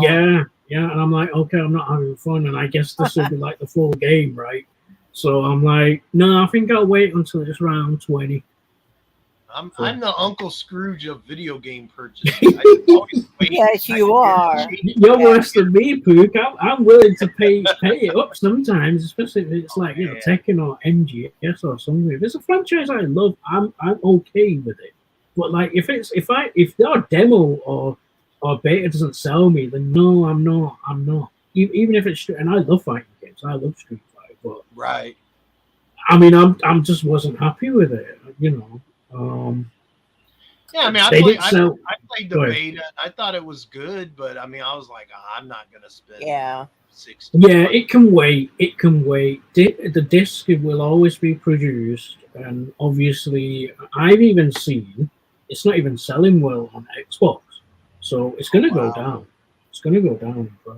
Yeah, and I'm like, okay, I'm not having fun, and I guess this will be like the full game, right? So I'm like, no, I think I'll wait until it's round 20. I'm the Uncle Scrooge of video game purchases. I just always wait. Yes, you are. You're worse than me, Pook. I'm willing to pay it up sometimes, especially if it's like Tekken or MGS or something. If it's a franchise I love, I'm okay with it. But like if their demo or beta doesn't sell me, then no, I'm not. Even if it's, and I love fighting games, I love Street Fighter, but right. I mean, I'm just wasn't happy with it, you know. Yeah, I mean, I played the beta. I thought it was good, but I mean, I was like, I'm not gonna spend. Yeah. 60. Yeah, it can wait. It can wait. The disc will always be produced, and obviously, I've even seen it's not even selling well on Xbox, so it's going to go down. It's going to go down in price.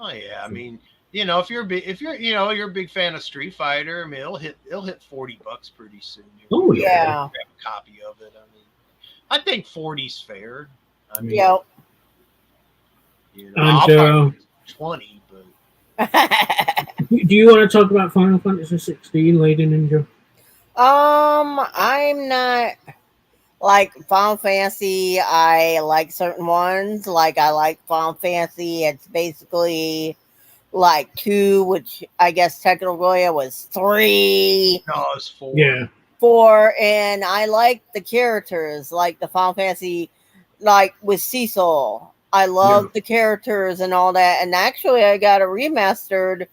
Oh yeah, I mean, you know, if you're a big fan of Street Fighter, I mean, it'll hit $40 pretty soon. Oh yeah. Grab a copy of it. I mean, I think 40's fair. I mean, Yep. You know, I'll probably 20, but. Do you want to talk about Final Fantasy 16, Lady Ninja? I'm not like Final Fantasy. I like certain ones. Like I like Final Fantasy. It's basically like 2, which I guess technically it was 3. No, it was 4. Yeah. 4, and I like the characters, like the Final Fantasy, like with Cecil. I love the characters and all that. And actually, I got a remastered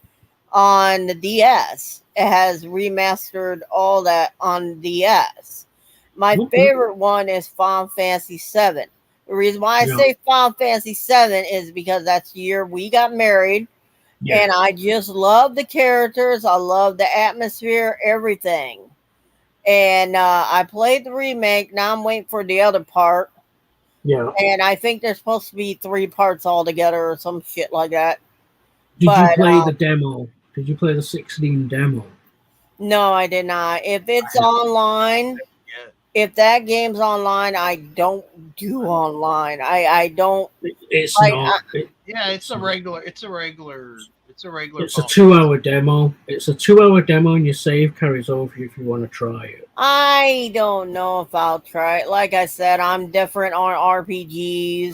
on the DS. It has remastered all that on DS. My favorite one is Final Fantasy 7. The reason why I say Final Fantasy 7 is because that's the year we got married. Yeah. And I just love the characters. I love the atmosphere, everything. And I played the remake. Now I'm waiting for the other part. Yeah. And I think there's supposed to be 3 parts altogether or some shit like that. Did you play the demo? Did you play the 16 demo? No, I did not. If it's online, if that game's online, I don't do online. I don't. It's like, not. It's a regular. It's a 2-hour demo. It's a 2-hour demo, and your save carries over if you want to try it. I don't know if I'll try it. Like I said, I'm different on RPGs.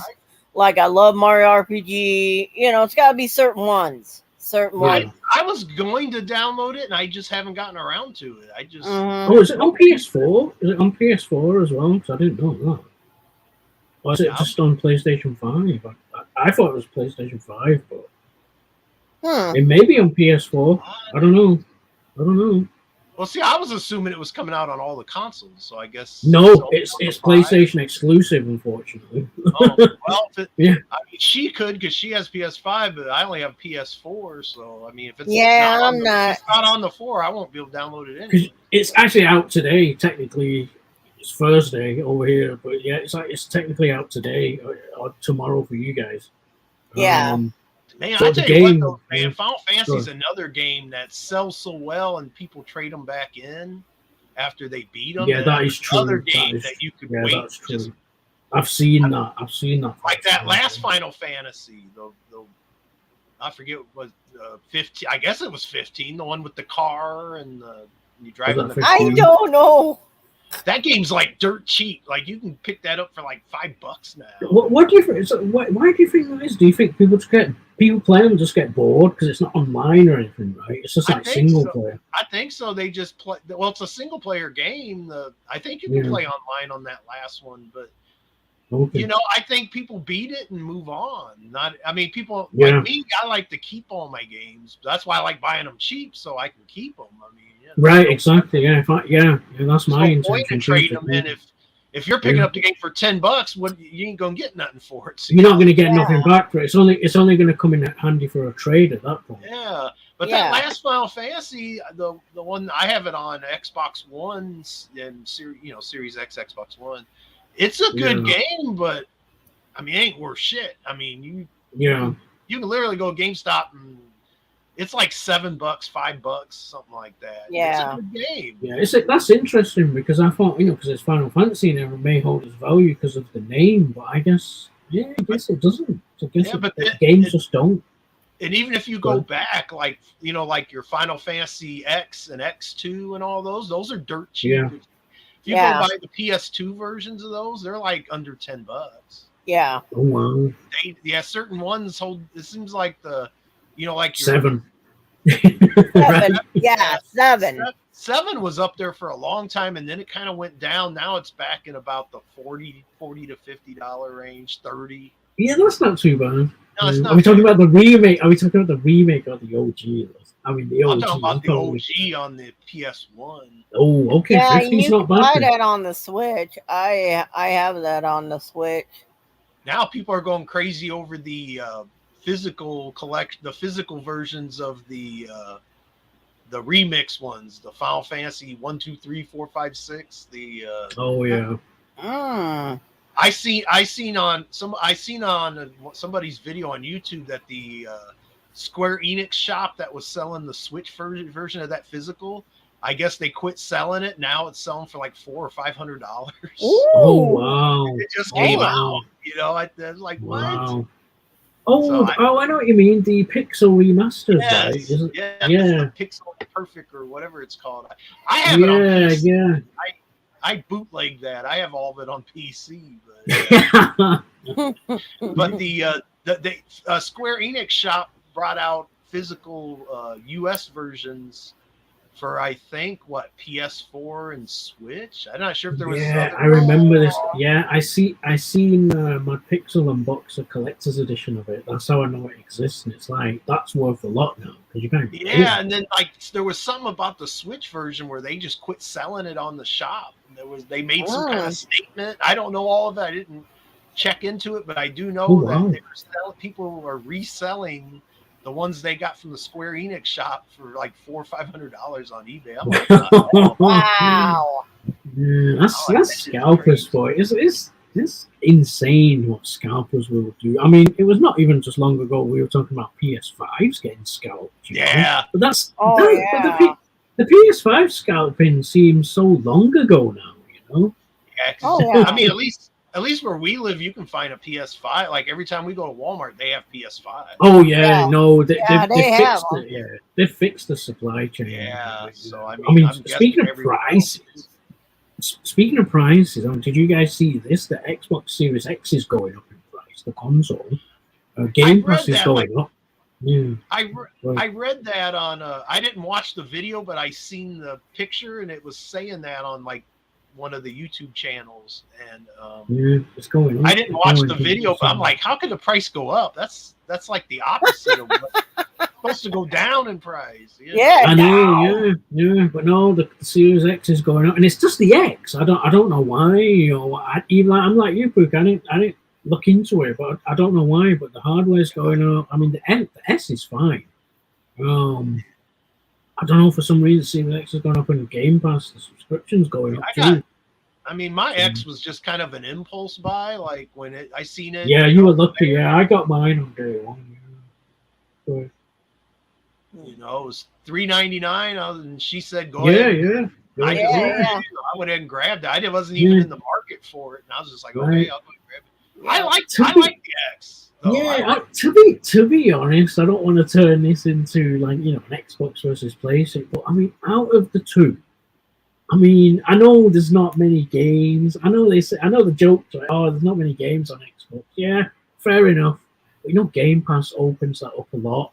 Like I love Mario RPG. You know, it's got to be certain ones. I was going to download it, and I just haven't gotten around to it. I just. Oh, is it on PS4? Is it on PS4 as well? Because I didn't know that. Or is it just on PlayStation 5? I thought it was PlayStation 5, but it may be on PS4. I don't know. Well, see, I was assuming it was coming out on all the consoles, so I guess. No, it's PlayStation exclusive, unfortunately. Oh, well, I mean, she could because she has PS5, but I only have PS4, so I mean, if it's not on the 4, I won't be able to download it anyway. It's actually out today. Technically, it's Thursday over here, but yeah, it's technically out today or tomorrow for you guys. Yeah. Man, I tell you what, though, man, Final Fantasy is another game that sells so well, and people trade them back in after they beat them. Yeah, that is true. Another game that you could wait. That's true. I've seen that. Like that last Final Fantasy, the I forget what was 15. I guess it was 15. The one with the car and you drive in the car. I don't know. That game's like dirt cheap. Like you can pick that up for like $5 now. What do you think? So why do you think that is? Do you think people play them just get bored because it's not online or anything, right? It's just like single player. I think so. They just play. Well, it's a single player game. I think you can play online on that last one, but you know, I think people beat it and move on. People like me. I like to keep all my games. That's why I like buying them cheap so I can keep them. I mean. Right, exactly. Yeah, that's my intention. Point to trade them in if you're picking up the game for $10, you ain't gonna get nothing for it. So you're not gonna get nothing back for it. It's only gonna come in handy for a trade at that point. Yeah, but that last Final Fantasy, the one I have it on Xbox One and Series X, Xbox One. It's a good game, but I mean, it ain't worth shit. I mean, you can literally go to GameStop and. It's like $7, $5, something like that. Yeah, it's a good game. Yeah, that's interesting because I thought because it's Final Fantasy and it may hold its value because of the name, but I guess it doesn't. Games just don't. And even if you go back, like your Final Fantasy X and X2 and all those are dirt cheap. Yeah. If you Yeah. go buy the PS2 versions of those, they're like under $10. Yeah. Oh wow, Certain ones hold. It seems like like your 7. 7. Yeah, 7. 7 was up there for a long time, and then it kind of went down. Now it's back in about the $40 to $50 range, 30. Yeah, that's not too bad. No, it's not. Are we talking about the remake? Are we talking about the remake or the OG? I mean, the OG. I'm talking about the OG on the PS1. Oh, okay. Yeah, 50's you not can buy bad. that on the Switch. I have that on the Switch. Now people are going crazy over the physical versions of the remix ones, the Final Fantasy 1, 2, 3, 4, 5, 6. The Oh yeah. I seen on somebody's video on YouTube that the Square Enix shop that was selling the Switch version of that physical, I guess they quit selling it. Now it's selling for like $400 or $500. Oh wow. It just Oh, came wow. out. I was like, what? Wow. Oh, So I know what you mean. The Pixel remasters, Yes, right? yeah, Yeah. Pixel Perfect or whatever it's called. I have it on PC. Yeah, I bootleg that. I have all of it on PC, yeah. but the Square Enix shop brought out physical US versions for I think PS4 and Switch. I'm not sure if there was. Yeah, other- I remember this. Yeah, I seen my Pixel Unboxer collector's edition of it. That's how I know it exists, and it's like that's worth a lot now because you can't. Yeah, and then there was something about the Switch version where they just quit selling it on the shop. They made some kind of statement. I don't know all of that. I didn't check into it, but I do know that people are reselling the ones they got from the Square Enix shop for like $400 or $500 on eBay. I'm like, Wow. Yeah, that's scalpers for it. It's insane what scalpers will do. I mean, it was not even just long ago we were talking about PS5s getting scalped. yeah. But that's Oh, but yeah. the PS5 scalping seems so long ago now. Yeah, Oh, yeah. I mean, at least where we live, you can find a PS5. Like every time we go to Walmart, they have PS5. Oh yeah, Yeah. no, they Yeah, they have fixed them. it. Yeah, they fixed the supply chain. Yeah, so I mean, I'm speaking guessing of everywhere prices, did you guys see this? The Xbox Series X is going up in price. The console, Game read Pass is that, going up. Yeah, I read that on. I didn't watch the video, but I seen the picture, and it was saying that on like one of the YouTube channels, and yeah, it's going up. I didn't It's watch going the up. video, but I'm like, how could the price go up? That's like the opposite of what's supposed to go down in price. You know? Yeah. I know, yeah, but no, the Series X is going up, and it's just the X. I don't know why. I'm like you, Brooke. I didn't look into it, but I don't know why. But the hardware's going up. I mean, the S is fine. I don't know, for some reason Series X has gone up in Game Pass. The subscription's going up too. I mean, my X was just kind of an impulse buy. Like when I seen it. Yeah, you were lucky. Yeah, I got mine on day one. Yeah. It was $3.99, and she said, "Go Yeah, ahead." yeah. I Yeah. went ahead and grabbed it. I wasn't even Yeah. in the market for it, and I was just like, Right. "Okay, I'll go grab it." I like the X. though. Yeah, to be honest, I don't want to turn this into like an Xbox versus PlayStation, but I mean, out of the two, I mean, I know there's not many games. I know the joke, like, oh, there's not many games on Xbox. Yeah, fair enough. But Game Pass opens that up a lot.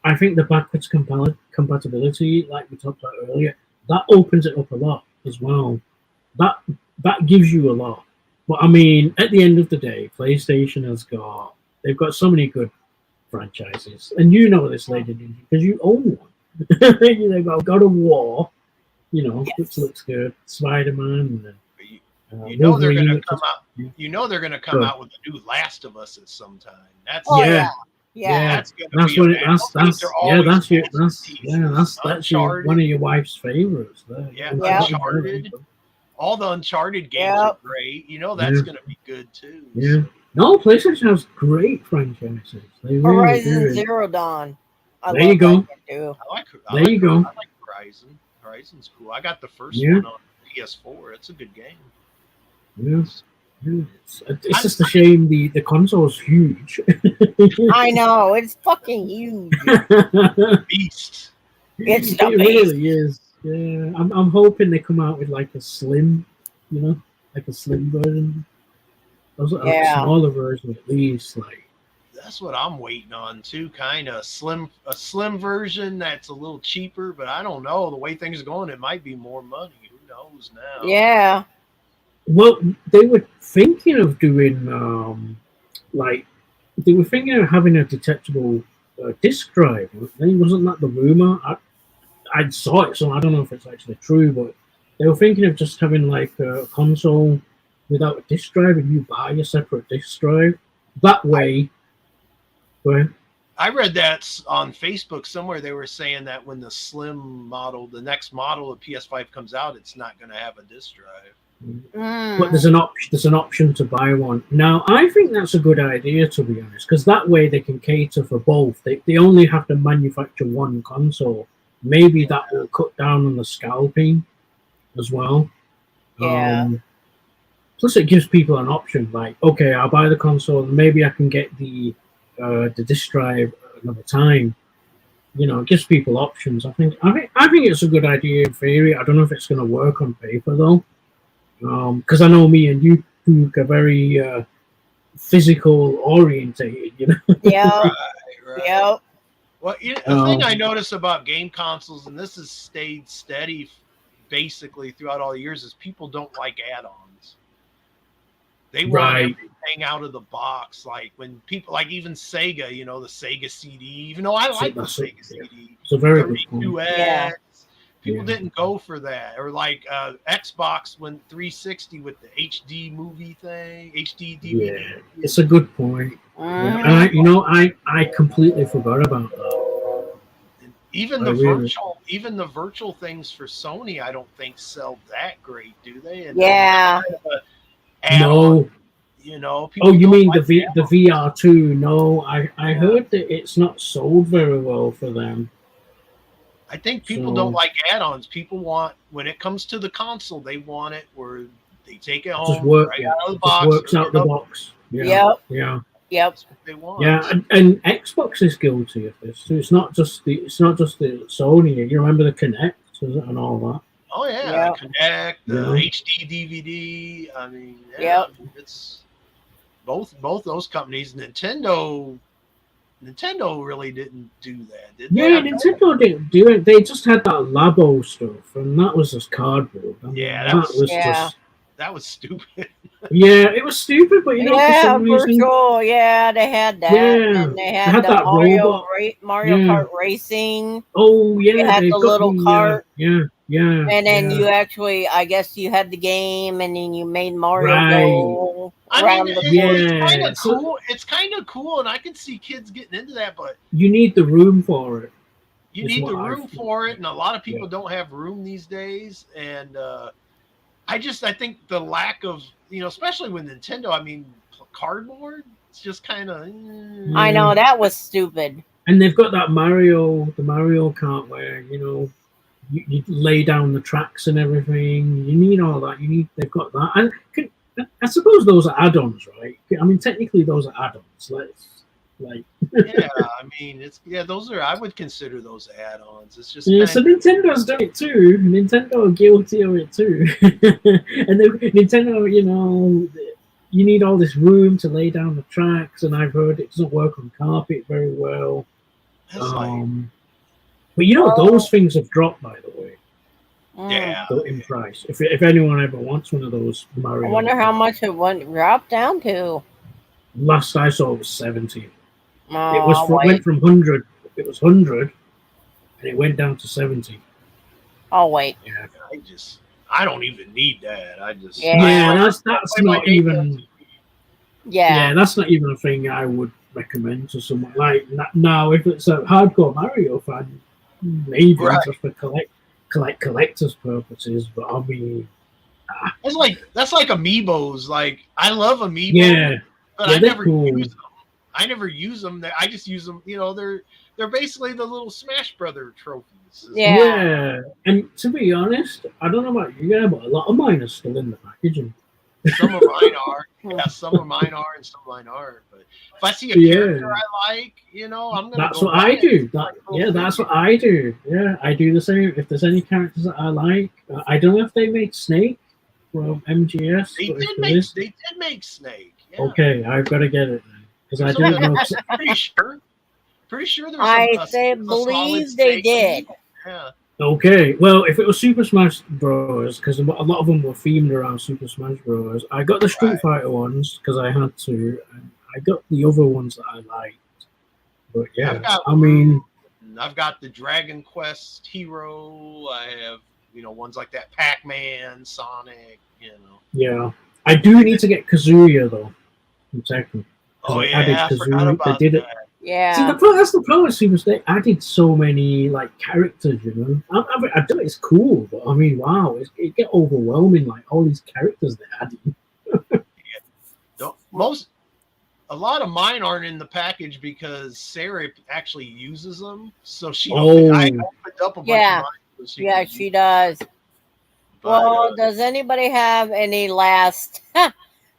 I think the backwards compatibility, like we talked about earlier, that opens it up a lot as well. That gives you a lot. But I mean, at the end of the day, PlayStation they've got so many good franchises, and you know this, lady, because you own one. They've got God of War, which looks good, Spider-Man. You know they're going to Wolverine, come out. You know they're going to come Good. out with a new Last of Us at some time. That's Oh, Yeah. yeah. that's going to That's be what a it, bad- that's they're always that's Uncharted. one of your wife's favorites. There. Yeah, Uncharted. All the Uncharted games Yep. are great. That's Yeah. going to be good too. Yeah. No, PlayStation has great franchises. They really Horizon do. Zero Dawn. I There love you go. that game, too. There you go. I like Horizon. Horizon's cool. I got the first Yeah. one on PS4. It's a good game. Yes. Yeah. It's just a shame the console's huge. I know. It's fucking huge. Beast. It's the it beast. really is. Yeah, I'm hoping they come out with like a slim, you know, like a slim version. Those are like a Yeah. smaller version at least. Like, That's what I'm waiting on too. Kind of a slim version that's a little cheaper, but I don't know. The way things are going, it might be more money. Who knows now? Yeah. well, they were thinking of doing like they were thinking of having a detachable disk drive. Wasn't that the rumor? I saw it, so I don't know if it's actually true, but they were thinking of just having like a console without a disk drive, and you buy a separate disk drive. That way, go ahead. I read that on Facebook somewhere. They were saying that when the slim model, the next model of PS5 comes out, it's not going to have a disk drive. But there's an option. There's an option to buy one. Now, I think that's a good idea, to be honest, because that way they can cater for both. They only have to manufacture one console. Maybe that will cut down on the scalping as well. Yeah. Plus, it gives people an option. Like, okay, I'll buy the console, and maybe I can get the disk drive another time. You know, it gives people options. I think it's a good idea in theory. I don't know if it's going to work on paper though. Because I know me and you are very physical orientated, you know. Yep. Right. Yep. Well, the thing I notice about game consoles, and this has stayed steady basically throughout all the years, is people don't like add-ons. They want everything out of the box. Like when people, like even Sega, you know, the Sega CD. Even though I like the Sega CD, it's a very good point. Yeah. People didn't go for that, or like Xbox went 360 with the HD movie thing, HD DVD. Yeah, it's a good point. Mhm. I completely forgot about that. Even the virtual things for Sony, I don't think sell that great, do they? And Yeah. No. You know. Oh, you mean the VR2? No, I heard that it's not sold very well for them. I think people don't like add-ons. People want, when it comes to the console, they want it where they take it home right out of the box. Works out the box. Yeah. Yep. Yeah. Yep. That's what they want. Yeah, and Xbox is guilty of this. So it's not just the Sony. You remember the Kinect and all that. Oh yeah, the Kinect, the HD DVD. I mean, it's both those companies. Nintendo really didn't do that, did they? Yeah, Nintendo didn't do it. They just had that Labo stuff, and that was just cardboard. I mean, that was stupid. Yeah, it was stupid, but you know, for some reason, virtual. Yeah, they had that. Yeah, and they had the that Mario Kart Racing. Oh yeah, you had the little cart. Yeah. And then you actually, I guess, you had the game, and then you made Mario go around the it's kind of cool. It's kind of cool, and I can see kids getting into that, but you need the room for it. You need the room for it, and a lot of people don't have room these days. And I think the lack of, you know, especially with Nintendo, I mean, cardboard, it's just kind of. I know, that was stupid. And they've got that Mario Kart where, you know, you lay down the tracks and everything. You need all that. They've got that. And I suppose those are add-ons, right? I mean, technically those are add-ons. Yeah, I mean, those are. I would consider those add-ons. It's just so Nintendo's done it too. Nintendo are guilty of it too. And Nintendo, you know, you need all this room to lay down the tracks, and I've heard it doesn't work on carpet very well. But you know, those things have dropped, by the way. Yeah. In price. If anyone ever wants one of those Mario. I wonder how much it dropped down to. Last I saw it was 70. Went from 100. It was 100, and it went down to 70. I'll wait. Yeah. I don't even need that. That's not even. Yeah, that's not even a thing I would recommend to someone. Like now, if it's a hardcore Mario fan, maybe just for collectors purposes. But I mean, that's like amiibos. Like I love amiibos. Yeah, but I never use them. I never use them. I just use them. You know, they're basically the little Smash Brother trophies. Yeah. And to be honest, I don't know about you guys, but a lot of mine are still in the packaging. Some of mine are. Yeah, some of mine are and some of mine aren't. But if I see a Yeah. character I like, I'm gonna That's go what buy I it. do. Like, Yeah, that's what I do. Yeah, I do the same. If there's any characters that I like, I don't know if they made Snake from MGS, They but if did there make is, they did make Snake. Yeah. okay, I've got to get it because I There's didn't know. pretty sure. Pretty sure there's I a say solid believe they Snake. did. Yeah. Okay, well, if it was Super Smash Bros, because a lot of them were themed around Super Smash Bros, I got the Street Right. Fighter ones because I had to, and I got the other ones that I liked. But yeah, I've got I mean, I've got the Dragon Quest hero. I have, ones like that, Pac-Man, Sonic, yeah, I do need to get Kazuya though. Exactly. Oh They added yeah, I forgot Kazuya. about They did it. that. See, Yeah. that's the problem with Super Smash. They added so many like characters, I do it's cool, but I mean, wow, it get overwhelming. Like all these characters they added. A lot of mine aren't in the package because Sarah actually uses them. So Oh. I opened up a bunch Yeah. of mine. So Yeah, she does. But, Well, does anybody have any last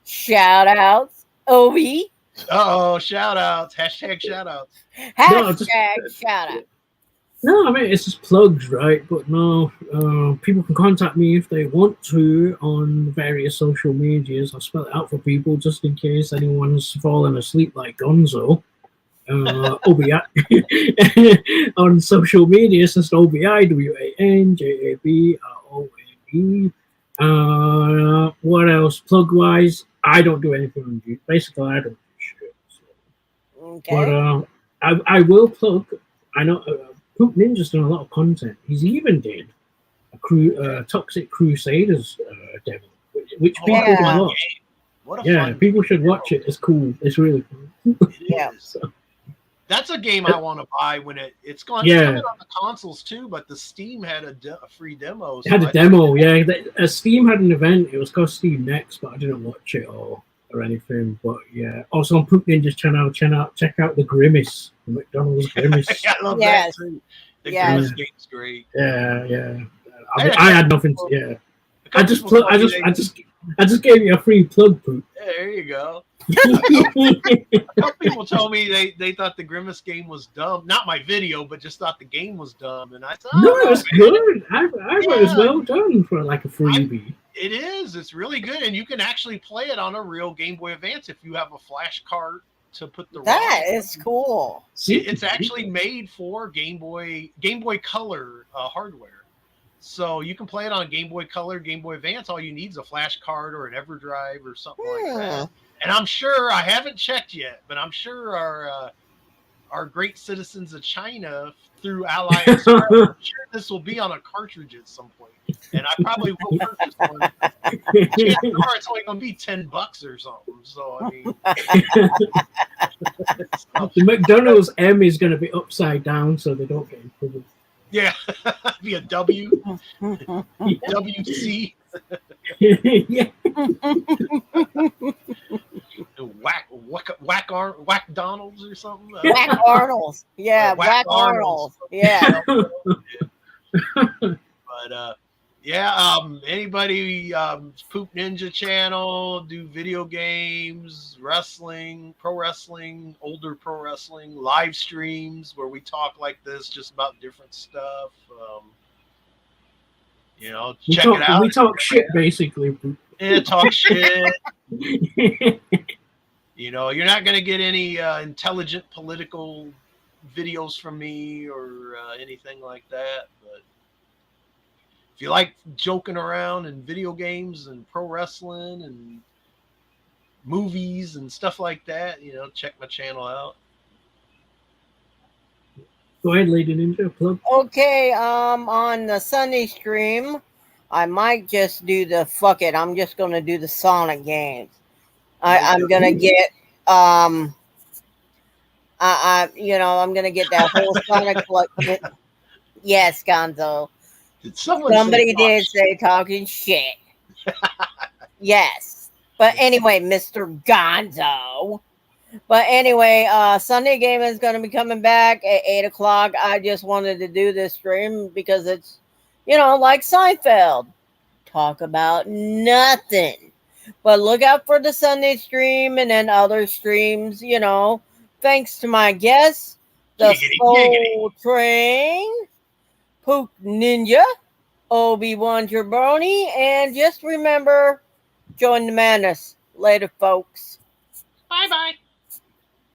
shout outs? Obi? shout outs. Hashtag shout outs. Hashtag shout out. No, I mean it's just plugs, right? But no, people can contact me if they want to on various social medias. I'll spell it out for people just in case anyone's fallen asleep like Gonzo. OBI on social media, it's just OBI WANJABROME. What else? Plug wise, I don't do anything on YouTube. Basically, I don't do shit. So. Okay. But I will plug. I know Poop Ninja's done a lot of content. He's even did a Toxic Crusaders demo, which people Yeah. can watch. What a Yeah, fun people should watch it. It's cool. It's really cool. It Yeah. is. That's a game I want to buy when it's gone. Yeah. It's coming on the consoles too, but the Steam had a free demo. It had a demo, yeah. Steam had an event. It was called Steam Next, but I didn't watch it or anything. But yeah, also on Poop Ninja's channel, check out the Grimace, the McDonald's Grimace. I love Yes. that too. The Yes. Grimace game's great. Yeah. I had nothing. Yeah, I just gave you a free plug, Poop. Yeah, there you go. A couple people told me they thought the Grimace game was dumb. Not my video, but just thought the game was dumb. And I thought, No, it was good. I thought it was well done for like a freebie. It is. It's really good, and you can actually play it on a real Game Boy Advance if you have a flash cart to put the. That ROM. is cool. It's actually made for Game Boy Color hardware. So you can play it on Game Boy Color, Game Boy Advance. All you need is a flash card or an EverDrive or something like that. And I'm sure, I haven't checked yet, but I'm sure our great citizens of China through Ally Express, I'm sure this will be on a cartridge at some point. And I probably will purchase one. Chances are it's only going to be $10 or something. So, I mean. The McDonald's M is going to be upside down so they don't get in trouble. Yeah, be a W. WC. Yeah. Whack Donalds or something. Whack Arnold's. Yeah, Whack Whack Arnold's. Arnold's. Yeah. But anybody Poop Ninja channel, do video games, wrestling, pro wrestling, older pro wrestling, live streams where we talk like this just about different stuff. Check it out. We talk shit basically. Yeah, talk shit. You're not going to get any intelligent political videos from me or anything like that. But if you like joking around and video games and pro wrestling and movies and stuff like that, check my channel out. Go ahead, Lady Ninja, plug. Okay, on the Sunday stream, I might just do I'm just gonna do the Sonic games. I'm gonna get I'm gonna get that whole Sonic yes, Gonzo. Did someone Somebody did say talking shit. Yes. But anyway, Mr. Gonzo. But anyway, Sunday game is going to be coming back at 8 o'clock. I just wanted to do this stream because it's, like Seinfeld. Talk about nothing. But look out for the Sunday stream and then other streams, you know. Thanks to my guests, the Giggity, Soul Train, Pook Ninja, Obi-Wan Jabroni, and just remember, join the madness. Later, folks. Bye bye.